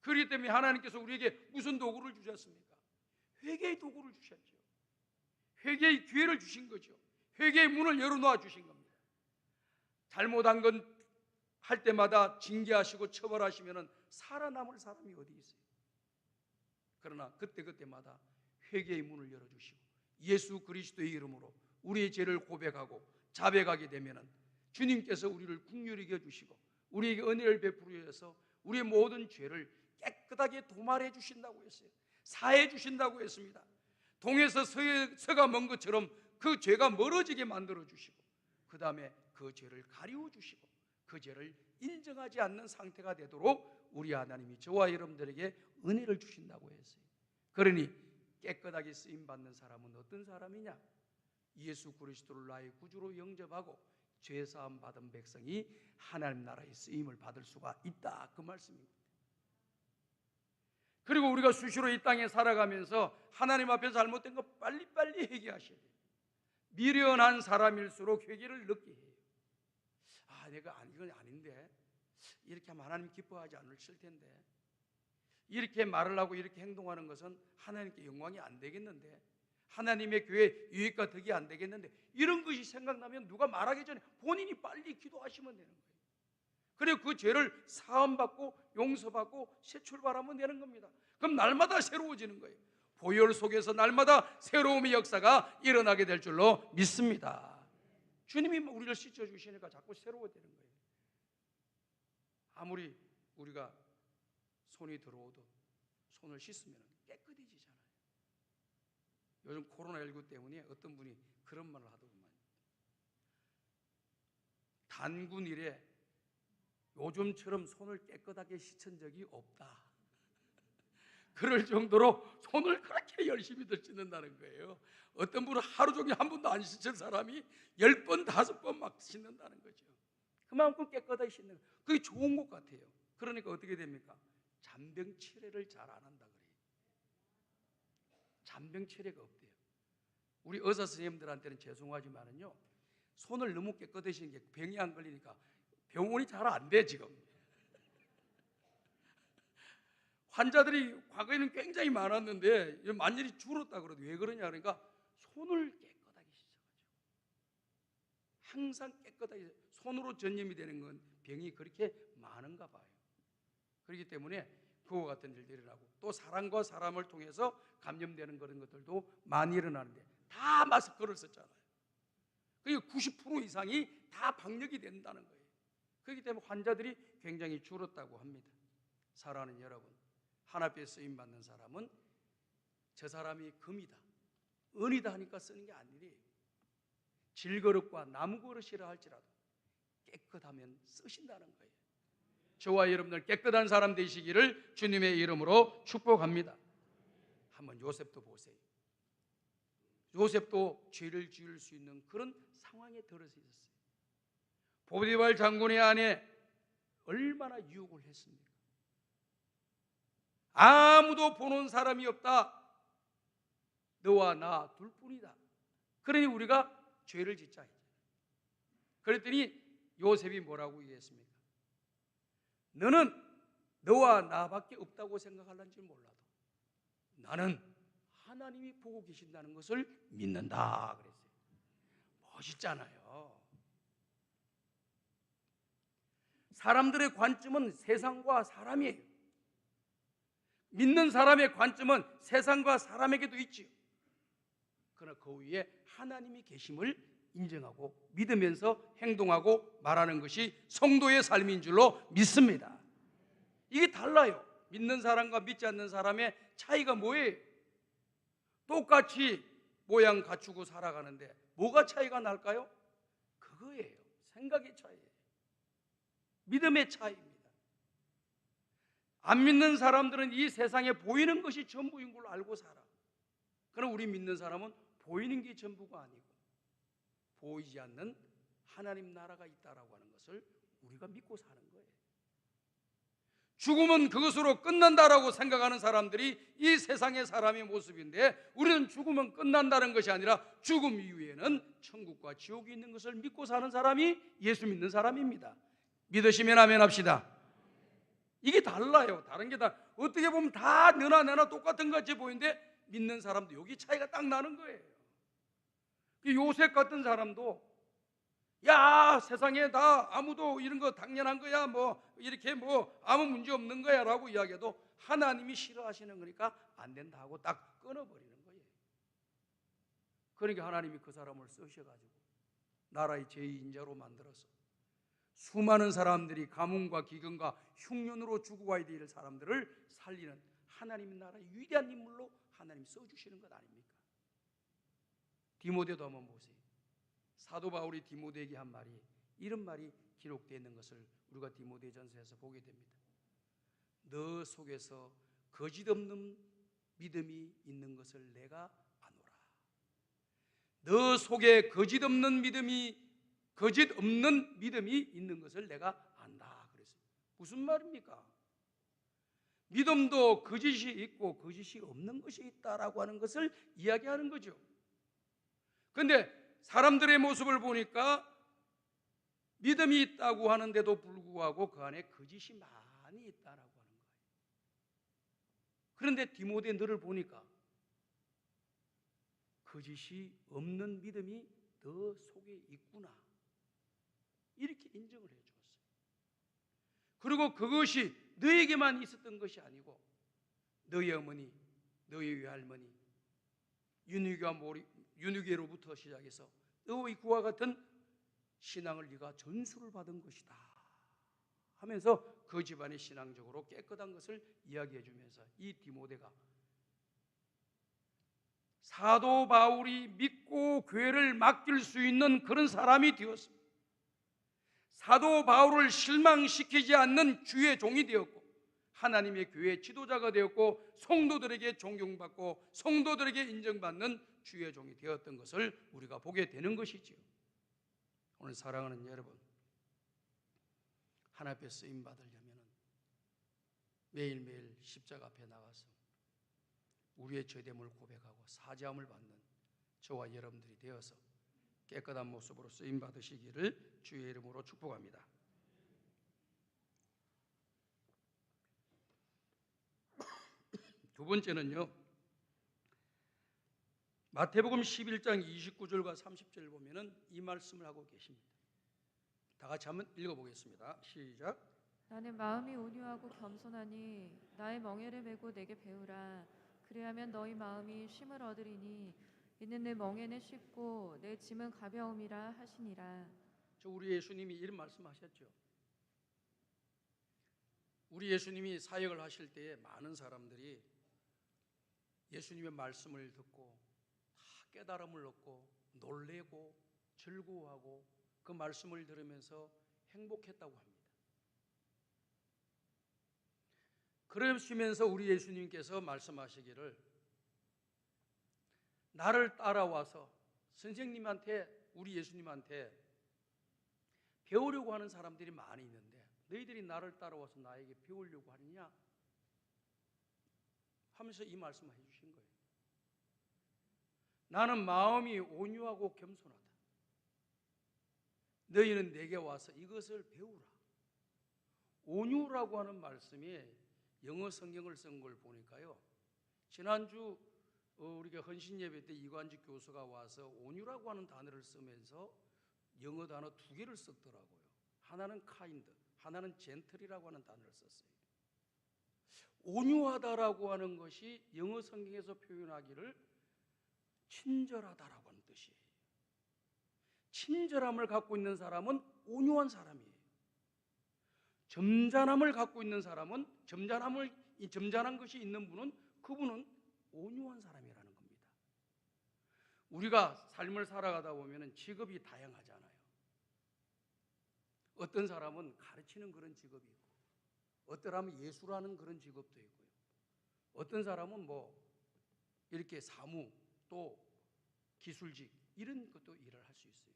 그렇기 때문에 하나님께서 우리에게 무슨 도구를 주셨습니까? 회개의 도구를 주셨죠. 회개의 기회를 주신 거죠. 회개의 문을 열어놓아 주신 겁니다. 잘못한 건 할 때마다 징계하시고 처벌하시면 살아남을 사람이 어디 있어요? 그러나 그때마다 회개의 문을 열어주시고 예수 그리스도의 이름으로 우리의 죄를 고백하고 자백하게 되면 주님께서 우리를 긍휼히 여겨주시고 우리에게 은혜를 베풀어서 우리의 모든 죄를 깨끗하게 도말해 주신다고 했어요. 사해 주신다고 했습니다. 동에서 서가 먼 것처럼 그 죄가 멀어지게 만들어 주시고 그 다음에 그 죄를 가리워 주시고 그 죄를 인정하지 않는 상태가 되도록 우리 하나님이 저와 여러분들에게 은혜를 주신다고 했어요. 그러니 깨끗하게 쓰임받는 사람은 어떤 사람이냐? 예수 그리스도를 나의 구주로 영접하고 죄사함 받은 백성이 하나님 나라의 쓰임을 받을 수가 있다, 그 말씀입니다. 그리고 우리가 수시로 이 땅에 살아가면서 하나님 앞에 잘못된 거 빨리빨리 회개하셔야 돼요. 미련한 사람일수록 회개를 늦게 해요. 내가 이건 아닌데 이렇게 하면 하나님 기뻐하지 않으실 텐데 이렇게 말을 하고 이렇게 행동하는 것은 하나님께 영광이 안 되겠는데 하나님의 교회 유익과 덕이 안 되겠는데 이런 것이 생각나면 누가 말하기 전에 본인이 빨리 기도하시면 되는 거예요. 그리고 그 죄를 사함받고 용서받고 새 출발하면 되는 겁니다. 그럼 날마다 새로워지는 거예요. 보혈 속에서 날마다 새로움의 역사가 일어나게 될 줄로 믿습니다. 주님이 우리를 씻어주시니까 자꾸 새로워지는 거예요. 아무리 우리가 손이 더러워도 손을 씻으면 깨끗해지잖아요. 요즘 코로나19 때문에 어떤 분이 그런 말을 하더구만. 단군 이래 요즘처럼 손을 깨끗하게 씻은 적이 없다. 그럴 정도로 손을 그렇게 열심히들 씻는다는 거예요. 어떤 분은 하루 종일 한 번도 안 씻은 사람이 10번, 5번 막 씻는다는 거죠. 그만큼 깨끗하게 씻는 거예요. 그게 좋은 것 같아요. 그러니까 어떻게 됩니까? 잔병치레를 잘 안 한다 그래요. 잔병치레가 없대요. 우리 의사 선생님들한테는 죄송하지만은요, 손을 너무 깨끗하게 씻는 게 병이 안 걸리니까 병원이 잘 안 돼 지금. 환자들이 과거에는 굉장히 많았는데 완전히 줄었다 그러더니 왜 그러냐 그러니까 손을 깨끗하게 씻어가지고 항상 깨끗하게 손으로 전염이 되는 건 병이 그렇게 많은가 봐요. 그렇기 때문에 그와 같은 일들이 일어나고 또 사람과 사람을 통해서 감염되는 그런 것들도 많이 일어나는데 다 마스크를 썼잖아요. 그러니까 90% 이상이 다 방역이 된다는 거예요. 그렇기 때문에 환자들이 굉장히 줄었다고 합니다. 사랑하는 여러분, 하나님께 쓰임 받는 사람은 저 사람이 금이다, 은이다 하니까 쓰는 게 아니래요. 질그릇과 나무그릇이라 할지라도 깨끗하면 쓰신다는 거예요. 저와 여러분들 깨끗한 사람 되시기를 주님의 이름으로 축복합니다. 한번 요셉도 보세요. 요셉도 죄를 지을 수 있는 그런 상황에 들어서 있었어요. 보디발 장군의 아내 얼마나 유혹을 했습니까? 아무도 보는 사람이 없다. 너와 나 둘뿐이다. 그러니 우리가 죄를 짓자. 그랬더니 요셉이 뭐라고 얘기했습니까? 너는 너와 나밖에 없다고 생각할는지 몰라도 나는 하나님이 보고 계신다는 것을 믿는다 그랬어요. 멋있잖아요. 사람들의 관점은 세상과 사람이에요. 믿는 사람의 관점은 세상과 사람에게도 있지요. 그러나 그 위에 하나님이 계심을 인정하고 믿으면서 행동하고 말하는 것이 성도의 삶인 줄로 믿습니다. 이게 달라요. 믿는 사람과 믿지 않는 사람의 차이가 뭐예요? 똑같이 모양 갖추고 살아가는데 뭐가 차이가 날까요? 그거예요. 생각의 차이예요. 믿음의 차이입니다. 안 믿는 사람들은 이 세상에 보이는 것이 전부인 걸 알고 살아. 그러나 우리 믿는 사람은 보이는 게 전부가 아니고 보이지 않는 하나님 나라가 있다라고 하는 것을 우리가 믿고 사는 거예요. 죽음은 그것으로 끝난다라고 생각하는 사람들이 이 세상의 사람의 모습인데, 우리는 죽으면 끝난다는 것이 아니라 죽음 이후에는 천국과 지옥이 있는 것을 믿고 사는 사람이 예수 믿는 사람입니다. 믿으시면 아멘 합시다. 이게 달라요. 다른 게 다 어떻게 보면 다 너나 나나 똑같은 것 같이 보이는데 믿는 사람도 여기 차이가 딱 나는 거예요. 요셉 같은 사람도 야 세상에 다 아무도 이런 거 당연한 거야 뭐 이렇게 뭐 아무 문제 없는 거야 라고 이야기해도 하나님이 싫어하시는 거니까 안 된다 하고 딱 끊어버리는 거예요. 그러니까 하나님이 그 사람을 쓰셔가지고 나라의 제2인자로 만들어서 수많은 사람들이 가뭄과 기근과 흉년으로 죽어가야 될 사람들을 살리는 하나님 나라의 위대한 인물로 하나님이 써주시는 것 아닙니까? 디모데도 한번 보세요. 사도 바울이 디모데에게 한 말이 이런 말이 기록되어 있는 것을 우리가 디모데전서에서 보게 됩니다. 너 속에서 거짓 없는 믿음이 있는 것을 내가 아노라. 너 속에 거짓 없는 믿음이 있는 것을 내가 안다 그랬어요. 무슨 말입니까? 믿음도 거짓이 있고 거짓이 없는 것이 있다라고 하는 것을 이야기하는 거죠. 그런데 사람들의 모습을 보니까 믿음이 있다고 하는데도 불구하고 그 안에 거짓이 많이 있다라고 하는 거예요. 그런데 디모데 너를 보니까 거짓이 없는 믿음이 너 속에 있구나 이렇게 인정을 해 주었어요. 그리고 그것이 너에게만 있었던 것이 아니고 너희 어머니, 너희 외할머니, 윤희계로부터 시작해서 너희 그와 같은 신앙을 네가 전수를 받은 것이다 하면서 그 집안이 신앙적으로 깨끗한 것을 이야기해 주면서 이 디모데가 사도 바울이 믿고 교회를 맡길 수 있는 그런 사람이 되었습니다. 사도 바울을 실망시키지 않는 주의 종이 되었고 하나님의 교회의 지도자가 되었고 성도들에게 존경받고 성도들에게 인정받는 주의 종이 되었던 것을 우리가 보게 되는 것이지요. 오늘 사랑하는 여러분, 하나님 앞에 쓰임 받으려면 매일매일 십자가 앞에 나가서 우리의 죄됨을 고백하고 사죄함을 받는 저와 여러분들이 되어서 깨끗한 모습으로 쓰임 받으시기를 주의 이름으로 축복합니다. 두 번째는요, 마태복음 11장 29절과 30절 보면은 이 말씀을 하고 계십니다. 다 같이 한번 읽어보겠습니다. 시작. 나는 마음이 온유하고 겸손하니 나의 멍에를 메고 내게 배우라. 그리하면 너희 마음이 쉼을 얻으리니 이는 내 멍에는 쉽고 내 짐은 가벼움이라 하시니라. 우리 예수님이 이런 말씀하셨죠. 우리 예수님이 사역을 하실 때에 많은 사람들이 예수님의 말씀을 듣고 다 깨달음을 얻고 놀래고 즐거워하고 그 말씀을 들으면서 행복했다고 합니다. 그러시면서 우리 예수님께서 말씀하시기를 나를 따라와서 선생님한테, 우리 예수님한테 배우려고 하는 사람들이 많이 있는데 너희들이 나를 따라와서 나에게 배우려고 하느냐 하면서 이 말씀을 해주신 거예요. 나는 마음이 온유하고 겸손하다. 너희는 내게 와서 이것을 배우라. 온유라고 하는 말씀이 영어 성경을 쓴 걸 보니까요, 지난주 우리가 헌신 예배 때 이관직 교수가 와서 온유라고 하는 단어를 쓰면서 영어 단어 2개를 썼더라고요. 하나는 kind, 하나는 gentle이라고 하는 단어를 썼어요. 온유하다라고 하는 것이 영어 성경에서 표현하기를 친절하다라고 하는 뜻이에요. 친절함을 갖고 있는 사람은 온유한 사람이에요. 점잖함을 갖고 있는 사람은, 점잖한 것이 있는 분은, 그분은 온유한 사람이라는 겁니다. 우리가 삶을 살아가다 보면 직업이 다양하잖아요. 어떤 사람은 가르치는 그런 직업이 있고, 어떤 사람은 예술하는 그런 직업도 있고요. 어떤 사람은 이렇게 사무, 또 기술직 이런 것도 일을 할 수 있어요.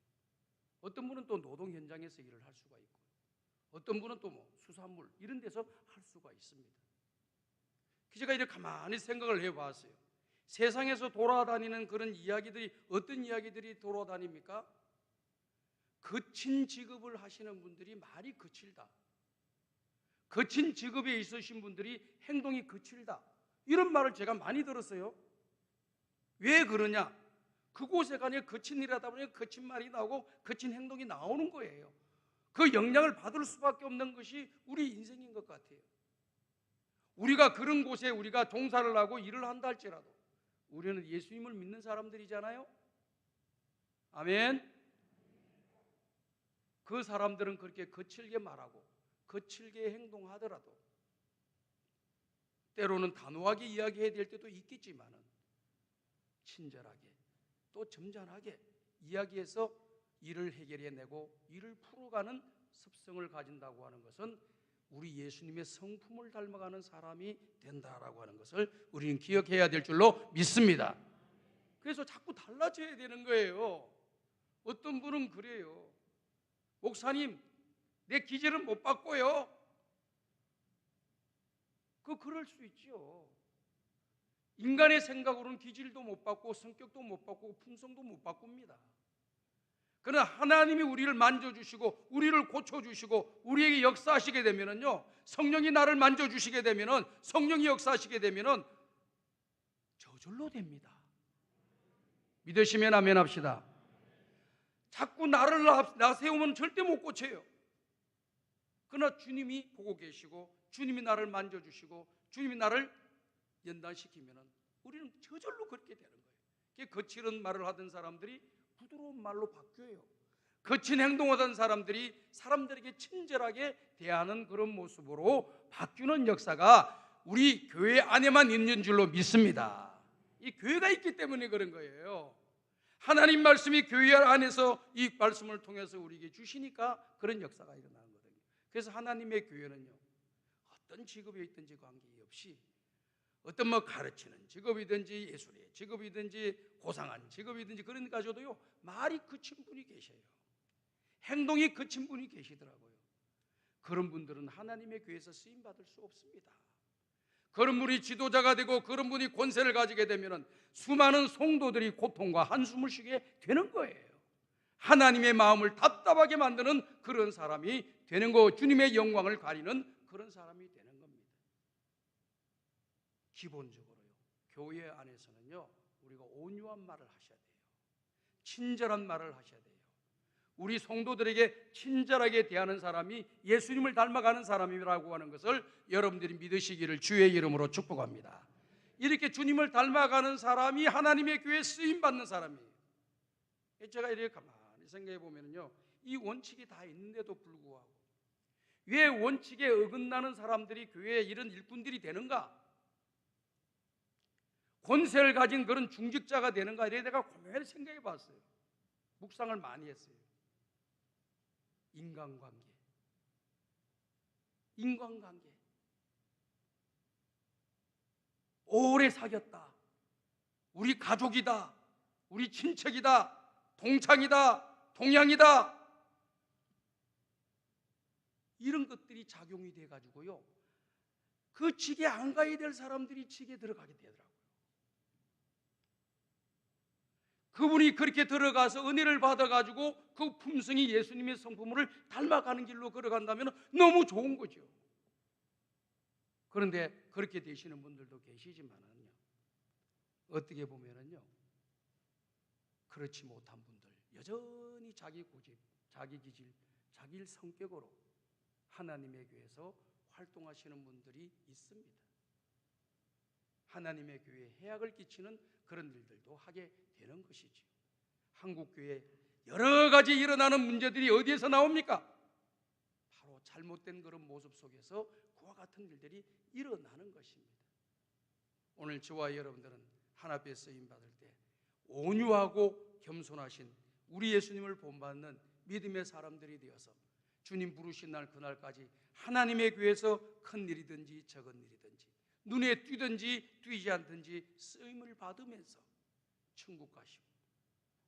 어떤 분은 또 노동 현장에서 일을 할 수가 있고, 어떤 분은 또 수산물 이런 데서 할 수가 있습니다. 제가 이렇게 가만히 생각을 해봤어요. 세상에서 돌아다니는 그런 이야기들이 어떤 이야기들이 돌아다닙니까? 거친 직업을 하시는 분들이 말이 거칠다. 거친 직업에 있으신 분들이 행동이 거칠다. 이런 말을 제가 많이 들었어요. 왜 그러냐? 그곳에 가니 거친 일을 하다 보니 거친 말이 나오고 거친 행동이 나오는 거예요. 그 영향을 받을 수밖에 없는 것이 우리 인생인 것 같아요. 우리가 그런 곳에 우리가 종사를 하고 일을 한다 할지라도 우리는 예수님을 믿는 사람들이잖아요. 아멘. 그 사람들은 그렇게 거칠게 말하고 거칠게 행동하더라도 때로는 단호하게 이야기해야 될 때도 있겠지만은 친절하게 또 점잖하게 이야기해서 일을 해결해내고 일을 풀어가는 습성을 가진다고 하는 것은 우리 예수님의 성품을 닮아가는 사람이 된다라고 하는 것을 우리는 기억해야 될 줄로 믿습니다. 그래서 자꾸 달라져야 되는 거예요. 어떤 분은 그래요. 목사님, 내 기질은 못 바꿔요. 그럴 수 있죠. 인간의 생각으로는 기질도 못 바꾸고 성격도 못 바꾸고 품성도 못 바꿉니다. 그러나 하나님이 우리를 만져주시고 우리를 고쳐주시고 우리에게 역사하시게 되면은요, 성령이 나를 만져주시게 되면은, 성령이 역사하시게 되면은 저절로 됩니다. 믿으시면 아멘 합시다. 자꾸 나를 나세우면 절대 못 고쳐요. 그러나 주님이 보고 계시고 주님이 나를 만져주시고 주님이 나를 연단시키면은 우리는 저절로 그렇게 되는 거예요. 거칠은 말을 하던 사람들이 부드러운 말로 바뀌어요. 거친 행동하던 사람들이 사람들에게 친절하게 대하는 그런 모습으로 바뀌는 역사가 우리 교회 안에만 있는 줄로 믿습니다. 이 교회가 있기 때문에 그런 거예요. 하나님 말씀이 교회 안에서 이 말씀을 통해서 우리에게 주시니까 그런 역사가 일어나는 거거든요. 그래서 하나님의 교회는요, 어떤 직업에 있든지 관계없이 어떤 가르치는 직업이든지 예술의 직업이든지 고상한 직업이든지 그런 가져도요, 말이 거친 분이 계셔요. 행동이 거친 분이 계시더라고요. 그런 분들은 하나님의 교회에서 쓰임 받을 수 없습니다. 그런 분이 지도자가 되고 그런 분이 권세를 가지게 되면 수많은 성도들이 고통과 한숨을 쉬게 되는 거예요. 하나님의 마음을 답답하게 만드는 그런 사람이 되는 거, 주님의 영광을 가리는 그런 사람이 되는 겁니다. 기본적으로요, 교회 안에서는요, 우리가 온유한 말을 하셔야 돼요. 친절한 말을 하셔야 돼요. 우리 성도들에게 친절하게 대하는 사람이 예수님을 닮아가는 사람이라고 하는 것을 여러분들이 믿으시기를 주의 이름으로 축복합니다. 이렇게 주님을 닮아가는 사람이 하나님의 교회에 쓰임받는 사람이에요. 제가 이렇게 가만히 생각해 보면요, 이 원칙이 다 있는데도 불구하고 왜 원칙에 어긋나는 사람들이 교회에 이런 일꾼들이 되는가? 권세를 가진 그런 중직자가 되는가? 이래 내가 고민해서 생각해 봤어요. 묵상을 많이 했어요. 인간관계. 오래 사귀었다. 우리 가족이다. 우리 친척이다. 동창이다. 동양이다. 이런 것들이 작용이 돼가지고요, 그 직에 안 가야 될 사람들이 직에 들어가게 되더라고요. 그분이 그렇게 들어가서 은혜를 받아가지고 그 품성이 예수님의 성품을 닮아가는 길로 걸어간다면 너무 좋은 거죠. 그런데 그렇게 되시는 분들도 계시지만은요, 어떻게 보면은요, 그렇지 못한 분들, 여전히 자기 고집, 자기 기질, 자기 성격으로 하나님의 교회에서 활동하시는 분들이 있습니다. 하나님의 교회에 해악을 끼치는 그런 일들도 하게 되는 것이죠. 한국 교회에 여러 가지 일어나는 문제들이 어디에서 나옵니까? 바로 잘못된 그런 모습 속에서 그와 같은 일들이 일어나는 것입니다. 오늘 저와 여러분들은 하나님의 쓰임 받을 때 온유하고 겸손하신 우리 예수님을 본받는 믿음의 사람들이 되어서 주님 부르신 날 그날까지 하나님의 교회에서 큰 일이든지 적은 일이든지 눈에 띄든지 띄지 않든지 쓰임을 받으면서 천국 가시고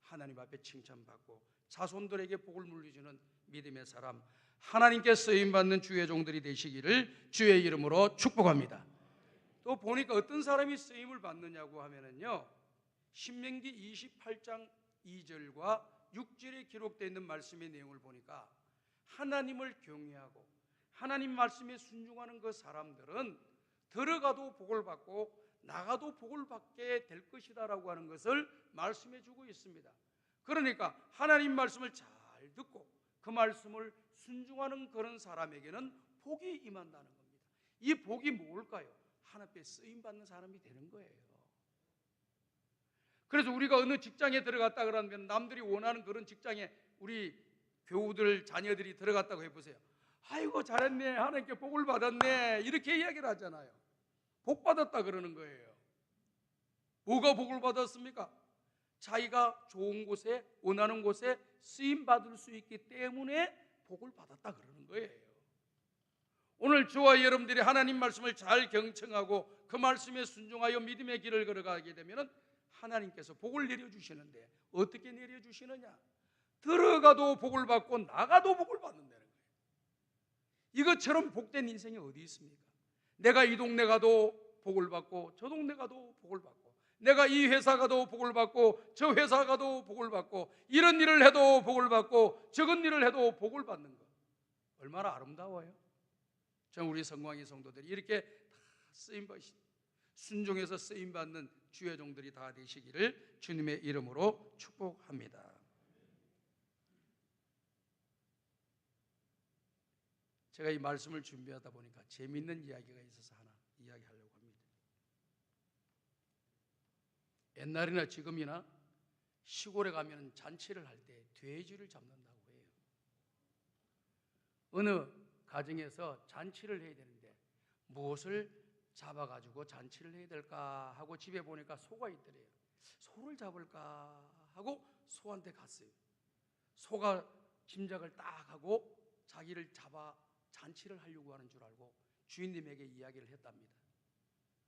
하나님 앞에 칭찬받고 자손들에게 복을 물려주는 믿음의 사람, 하나님께 쓰임받는 주의 종들이 되시기를 주의 이름으로 축복합니다. 또 보니까 어떤 사람이 쓰임을 받느냐고 하면은요, 신명기 28장 2절과 6절에 기록되어 있는 말씀의 내용을 보니까 하나님을 경외하고 하나님 말씀에 순종하는 그 사람들은 들어가도 복을 받고 나가도 복을 받게 될 것이다라고 하는 것을 말씀해 주고 있습니다. 그러니까 하나님 말씀을 잘 듣고 그 말씀을 순종하는 그런 사람에게는 복이 임한다는 겁니다. 이 복이 뭘까요? 하나님께 쓰임 받는 사람이 되는 거예요. 그래서 우리가 어느 직장에 들어갔다 그러면 남들이 원하는 그런 직장에 우리 교우들 자녀들이 들어갔다고 해보세요. 아이고 잘했네, 하나님께 복을 받았네, 이렇게 이야기를 하잖아요. 복 받았다 그러는 거예요. 뭐가 복을 받았습니까? 자기가 좋은 곳에, 원하는 곳에 쓰임 받을 수 있기 때문에 복을 받았다 그러는 거예요. 오늘 저와 여러분들이 하나님 말씀을 잘 경청하고 그 말씀에 순종하여 믿음의 길을 걸어가게 되면 하나님께서 복을 내려주시는데 어떻게 내려주시느냐? 들어가도 복을 받고 나가도 복을 받는다는 거예요. 이것처럼 복된 인생이 어디 있습니까? 내가 이 동네 가도 복을 받고 저 동네 가도 복을 받고, 내가 이 회사 가도 복을 받고 저 회사 가도 복을 받고, 이런 일을 해도 복을 받고 저런 일을 해도 복을 받는 것, 얼마나 아름다워요. 전 우리 성광이 성도들이 이렇게 다 쓰임받으신, 순종해서 쓰임받는 주의 종들이 다 되시기를 주님의 이름으로 축복합니다. 제가 이 말씀을 준비하다 보니까 재미있는 이야기가 있어서 하나 이야기하려고 합니다. 옛날이나 지금이나 시골에 가면 잔치를 할 때 돼지를 잡는다고 해요. 어느 가정에서 잔치를 해야 되는데 무엇을 잡아가지고 잔치를 해야 될까 하고 집에 보니까 소가 있더래요. 소를 잡을까 하고 소한테 갔어요. 소가 짐작을 딱 하고 자기를 잡아 잔치를 하려고 하는 줄 알고 주인님에게 이야기를 했답니다.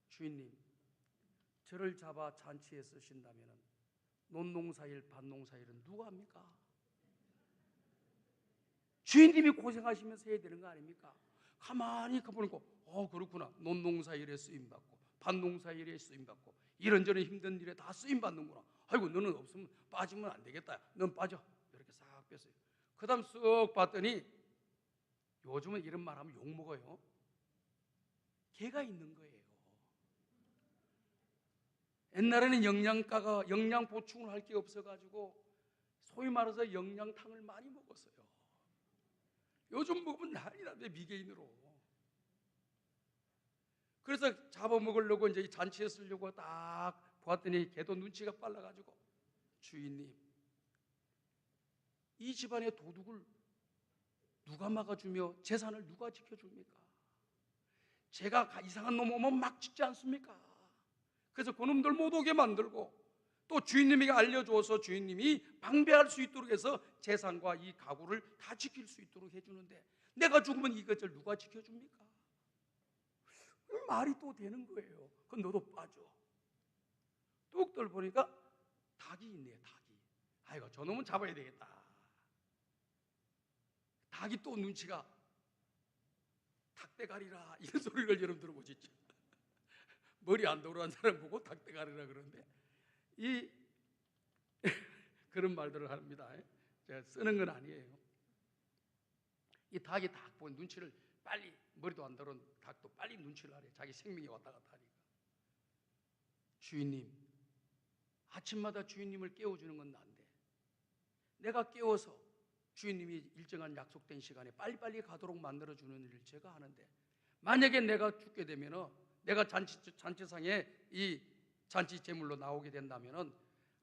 주인님, 저를 잡아 잔치에 쓰신다면 논농사일 밭농사일은 누가 합니까? 주인님이 고생하시면서 해야 되는 거 아닙니까? 가만히 보니까 그렇구나, 논농사일에 쓰임받고 밭농사일에 쓰임받고 이런저런 힘든 일에 다 쓰임받는구나. 아이고 너는 없으면 빠지면 안 되겠다, 넌 빠져, 이렇게 싹 뺐어요. 그 다음 쓱 봤더니 요즘은 이런 말 하면 욕먹어요. 개가 있는 거예요. 옛날에는 영양가가 영양 보충을 할 게 없어가지고 소위 말해서 영양탕을 많이 먹었어요. 요즘 먹으면 난리 나는데 미개인으로. 그래서 잡아먹으려고 이제 잔치에 쓰려고 딱 보았더니 개도 눈치가 빨라가지고, 주인님, 이 집안의 도둑을 누가 막아주며 재산을 누가 지켜줍니까? 제가 이상한 놈 오면 막 짓지 않습니까? 그래서 그놈들 못 오게 만들고 또 주인님에게 알려줘서 주인님이 방배할 수 있도록 해서 재산과 이 가구를 다 지킬 수 있도록 해주는데 내가 죽으면 이것을 누가 지켜줍니까? 말이 또 되는 거예요. 그럼 너도 빠져. 뚝 떨보니까 닭이 있네, 닭이. 아이고, 저놈은 잡아야 되겠다. 닭이 또 눈치가 닭대가리라 이런 소리를 여러분 들어보셨죠? 머리 안 돌아간 사람 보고 닭대가리라 그러는데 이 그런 말들을 합니다. 제가 쓰는 건 아니에요. 이 닭이 딱 보면 눈치를 빨리, 머리도 안 돌아온 닭도 빨리 눈치를 하래. 자기 생명이 왔다 갔다 하니까. 주인님, 아침마다 주인님을 깨워주는 건 난데 내가 깨워서 주인님이 일정한 약속된 시간에 빨리빨리 가도록 만들어주는 일을 제가 하는데 만약에 내가 죽게 되면 내가 잔치상에 이 잔치 제물로 나오게 된다면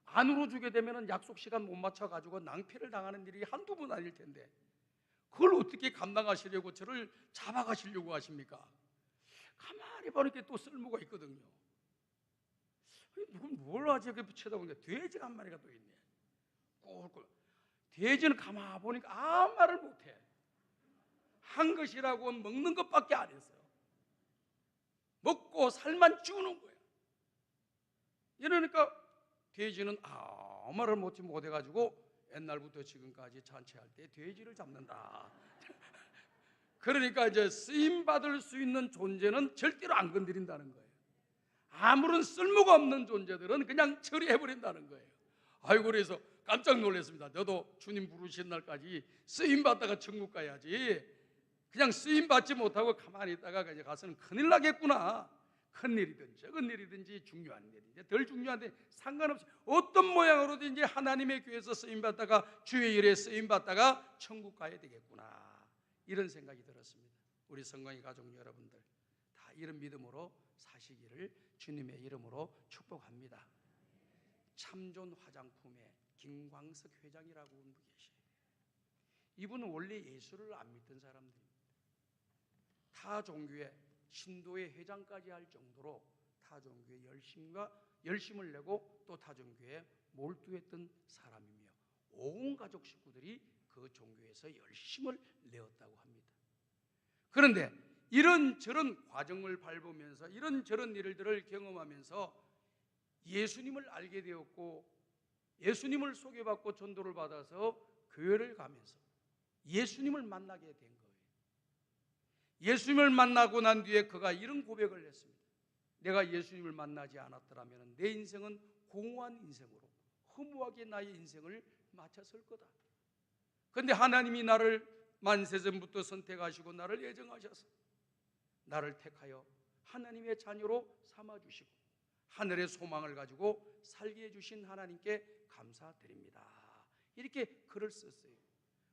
안으로 주게 되면 약속 시간 못 맞춰가지고 낭패를 당하는 일이 한두 번 아닐 텐데 그걸 어떻게 감당하시려고 저를 잡아가시려고 하십니까? 가만히 보니까 또 쓸모가 있거든요. 누군 뭘 하지? 이렇게 쳐다보니까 돼지가 한 마리가 또 있네. 꼴꼴. 돼지는 가만히 보니까 아무 말을 못해. 한 것이라고 먹는 것밖에 안 했어요. 먹고 살만 찌우는 거예요. 이러니까 돼지는 아무 말을 못해가지고 옛날부터 지금까지 잔치할 때 돼지를 잡는다. 그러니까 이제 쓰임 받을 수 있는 존재는 절대로 안 건드린다는 거예요. 아무런 쓸모가 없는 존재들은 그냥 처리해버린다는 거예요. 아이고, 그래서 깜짝 놀랐습니다. 너도 주님 부르신 날까지 쓰임 받다가 천국 가야지. 그냥 쓰임 받지 못하고 가만히 있다가 이제 가서는 큰일 나겠구나. 큰 일이든지 작은 일이든지 중요한 일이든지 덜 중요한데 상관없이 어떤 모양으로든지 하나님의 교회에서 쓰임 받다가 주의 일에 쓰임 받다가 천국 가야 되겠구나. 이런 생각이 들었습니다. 우리 성광이 가족 여러분들 다 이런 믿음으로 사시기를 주님의 이름으로 축복합니다. 참존 화장품의 김광석 회장이라고 분 계세요. 이분은 원래 예수를 안 믿던 사람들입니다. 타 종교의 신도의 회장까지 할 정도로 타 종교에 열심을 내고 또 타 종교에 몰두했던 사람이며 온 가족 식구들이 그 종교에서 열심을 내었다고 합니다. 그런데 이런저런 과정을 밟으면서 이런저런 일들을 경험하면서 예수님을 알게 되었고 예수님을 소개받고 전도를 받아서 교회를 가면서 예수님을 만나게 된 거예요. 예수님을 만나고 난 뒤에 그가 이런 고백을 했습니다. 내가 예수님을 만나지 않았더라면 내 인생은 공허한 인생으로 허무하게 나의 인생을 마쳤을 거다. 그런데 하나님이 나를 만세전부터 선택하시고 나를 예정하셔서 나를 택하여 하나님의 자녀로 삼아주시고 하늘의 소망을 가지고 살게 해주신 하나님께 감사드립니다. 이렇게 글을 썼어요.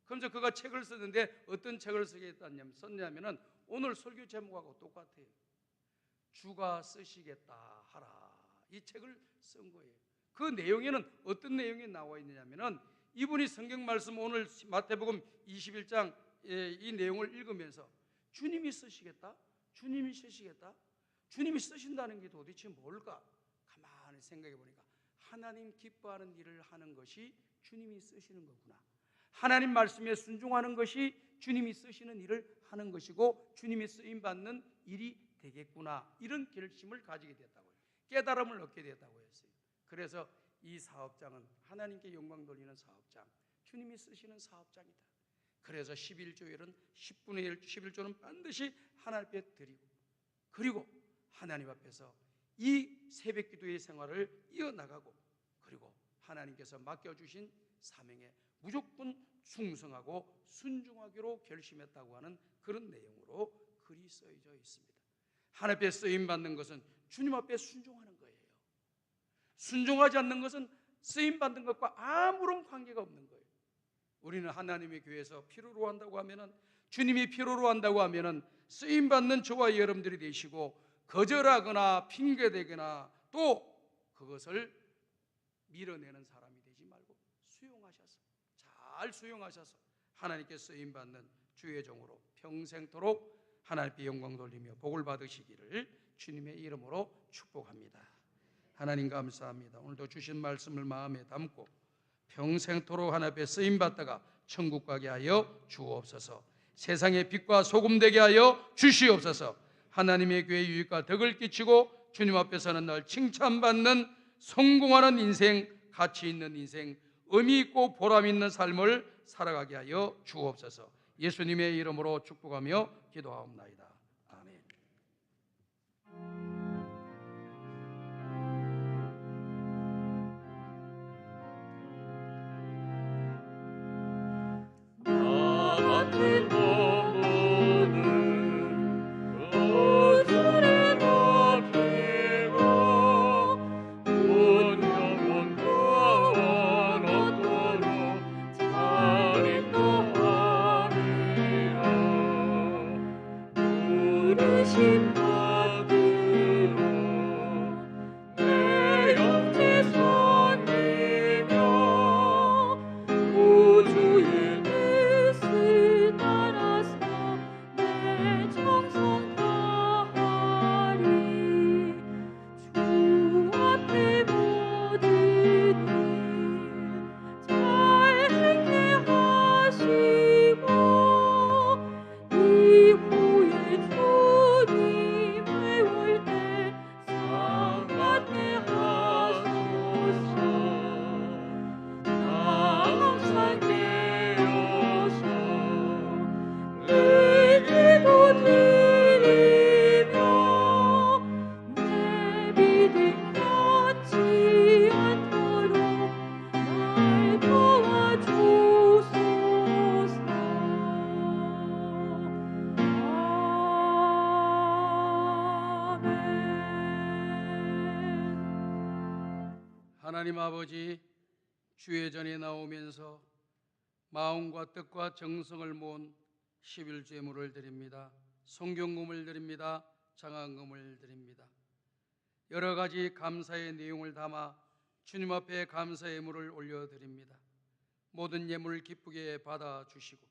그러면서 그가 책을 썼는데 어떤 책을 썼냐면 오늘 설교 제목하고 똑같아요. 주가 쓰시겠다 하라. 이 책을 쓴 거예요. 그 내용에는 어떤 내용이 나와 있느냐면 이분이 성경 말씀 오늘 마태복음 21장 이 내용을 읽으면서 주님이 쓰시겠다? 주님이 쓰시겠다? 주님이 쓰신다는 게 도대체 뭘까? 가만히 생각해 보니까 하나님 기뻐하는 일을 하는 것이 주님이 쓰시는 거구나. 하나님 말씀에 순종하는 것이 주님이 쓰시는 일을 하는 것이고 주님이 쓰임받는 일이 되겠구나. 이런 결심을 가지게 됐다고요. 깨달음을 얻게 됐다고 했어요. 그래서 이 사업장은 하나님께 영광 돌리는 사업장, 주님이 쓰시는 사업장이다. 그래서 11조일은 10분의 1, 11조는 반드시 하나님 앞에 드리고 그리고 하나님 앞에서 이 새벽기도의 생활을 이어나가고 그리고 하나님께서 맡겨주신 사명에 무조건 충성하고 순종하기로 결심했다고 하는 그런 내용으로 글이 써져 있습니다. 하나님 앞에 쓰임받는 것은 주님 앞에 순종하는 거예요. 순종하지 않는 것은 쓰임받는 것과 아무런 관계가 없는 거예요. 우리는 하나님의 교회에서 필요로 한다고 하면은 주님이 필요로 한다고 하면은 쓰임받는 저와 여러분들이 되시고 거절하거나 핑계대거나 또 그것을 밀어내는 사람이 되지 말고 수용하셔서 잘 수용하셔서 하나님께 쓰임받는 주의 종으로 평생토록 하나님께 영광 돌리며 복을 받으시기를 주님의 이름으로 축복합니다. 하나님 감사합니다. 오늘도 주신 말씀을 마음에 담고 평생토록 하나님 앞에 쓰임 받다가 천국 가게 하여 주옵소서. 세상의 빛과 소금 되게 하여 주시옵소서. 하나님의 교회 유익과 덕을 끼치고 주님 앞에서는 늘 칭찬받는 성공하는 인생, 가치 있는 인생, 의미 있고 보람 있는 삶을 살아가게 하여 주옵소서. 예수님의 이름으로 축복하며 기도하옵나이다. 아멘. 나 같은 몸은 그들의 높이고 온 영혼 구원하도록 잘 인도하리라. 부르심 받으러 내 영체 섬기며 우주의 뜻을 따라서 내 정성 다하리. 주 앞에 모든 일 잘 행케 하시고 이후에 주님을 올 때 상받게 하소서. 항상 깨어서 늘 기도드리며 내 믿음 변치 않도록 날 도와주소서. 아멘. 하나님 아버지, 주의 전에 나오면서 마음과 뜻과 정성을 모은 11제물을 드립니다. 성경금을 드립니다. 장한금을 드립니다. 여러 가지 감사의 내용을 담아 주님 앞에 감사의 예물을 올려드립니다. 모든 예물 기쁘게 받아주시고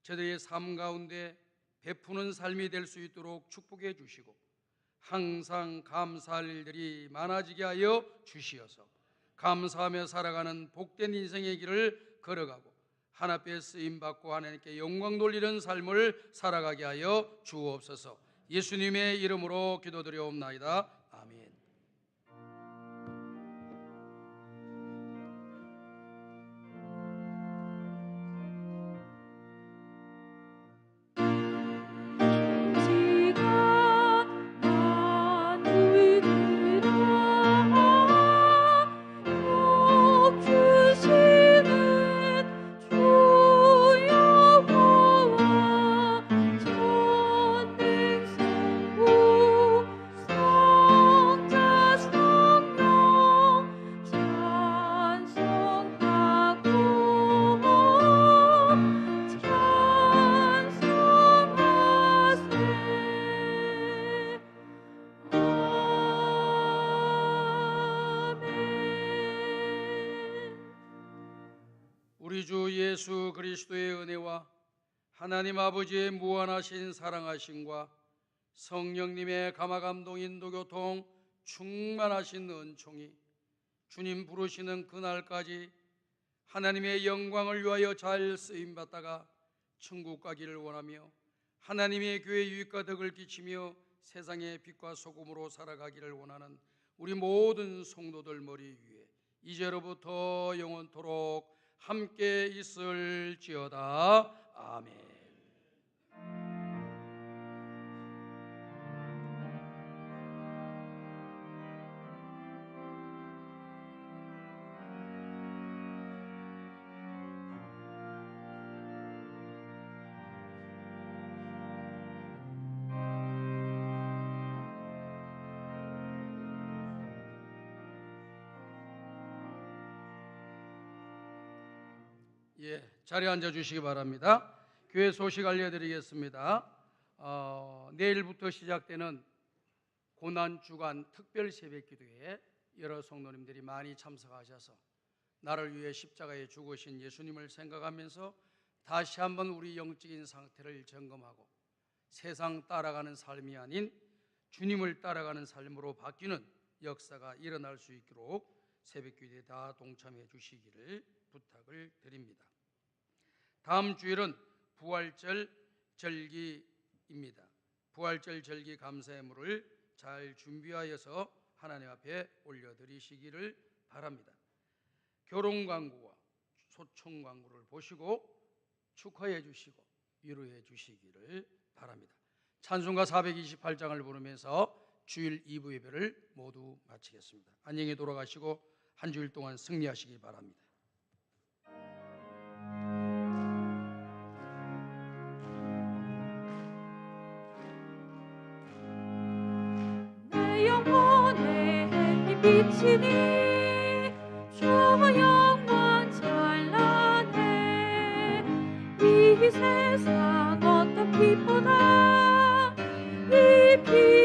저들의 삶 가운데 베푸는 삶이 될 수 있도록 축복해 주시고 항상 감사할 일들이 많아지게 하여 주시어서 감사하며 살아가는 복된 인생의 길을 걸어가고 하나님께 쓰임받고 하나님께 영광 돌리는 삶을 살아가게 하여 주옵소서. 예수님의 이름으로 기도드려옵나이다. 아멘. 지가 만물들아 복 주시는 주 여호와 전능성부 성자 성령 찬송하고 우리 주 예수 그리스도의 은혜와 하나님 아버지의 무한하신 사랑하심과 성령님의 감화감동 인도교통 충만하신 은총이 주님 부르시는 그날까지 하나님의 영광을 위하여 잘 쓰임받다가 천국 가기를 원하며 하나님의 교회 유익과 덕을 끼치며 세상의 빛과 소금으로 살아가기를 원하는 우리 모든 성도들 머리 위에 이제로부터 영원토록 함께 있을지어다. 아멘. 자리에 앉아 주시기 바랍니다. 교회 소식 알려드리겠습니다. 내일부터 시작되는 고난주간 특별 새벽기도에 여러 성도님들이 많이 참석하셔서 나를 위해 십자가에 죽으신 예수님을 생각하면서 다시 한번 우리 영적인 상태를 점검하고 세상 따라가는 삶이 아닌 주님을 따라가는 삶으로 바뀌는 역사가 일어날 수 있도록 새벽기도에 다 동참해 주시기를 부탁을 드립니다. 다음 주일은 부활절 절기입니다. 부활절 절기 감사의 물을 잘 준비하여서 하나님 앞에 올려드리시기를 바랍니다. 결혼 광고와 소총 광고를 보시고 축하해 주시고 위로해 주시기를 바랍니다. 찬송가 428장을 부르면서 주일 2부 예배를 모두 마치겠습니다. 안녕히 돌아가시고 한 주일 동안 승리하시기 바랍니다. 내 영혼에 비치니 주 영광 찬란해. 이 세상 어떤 빛보다 이 빛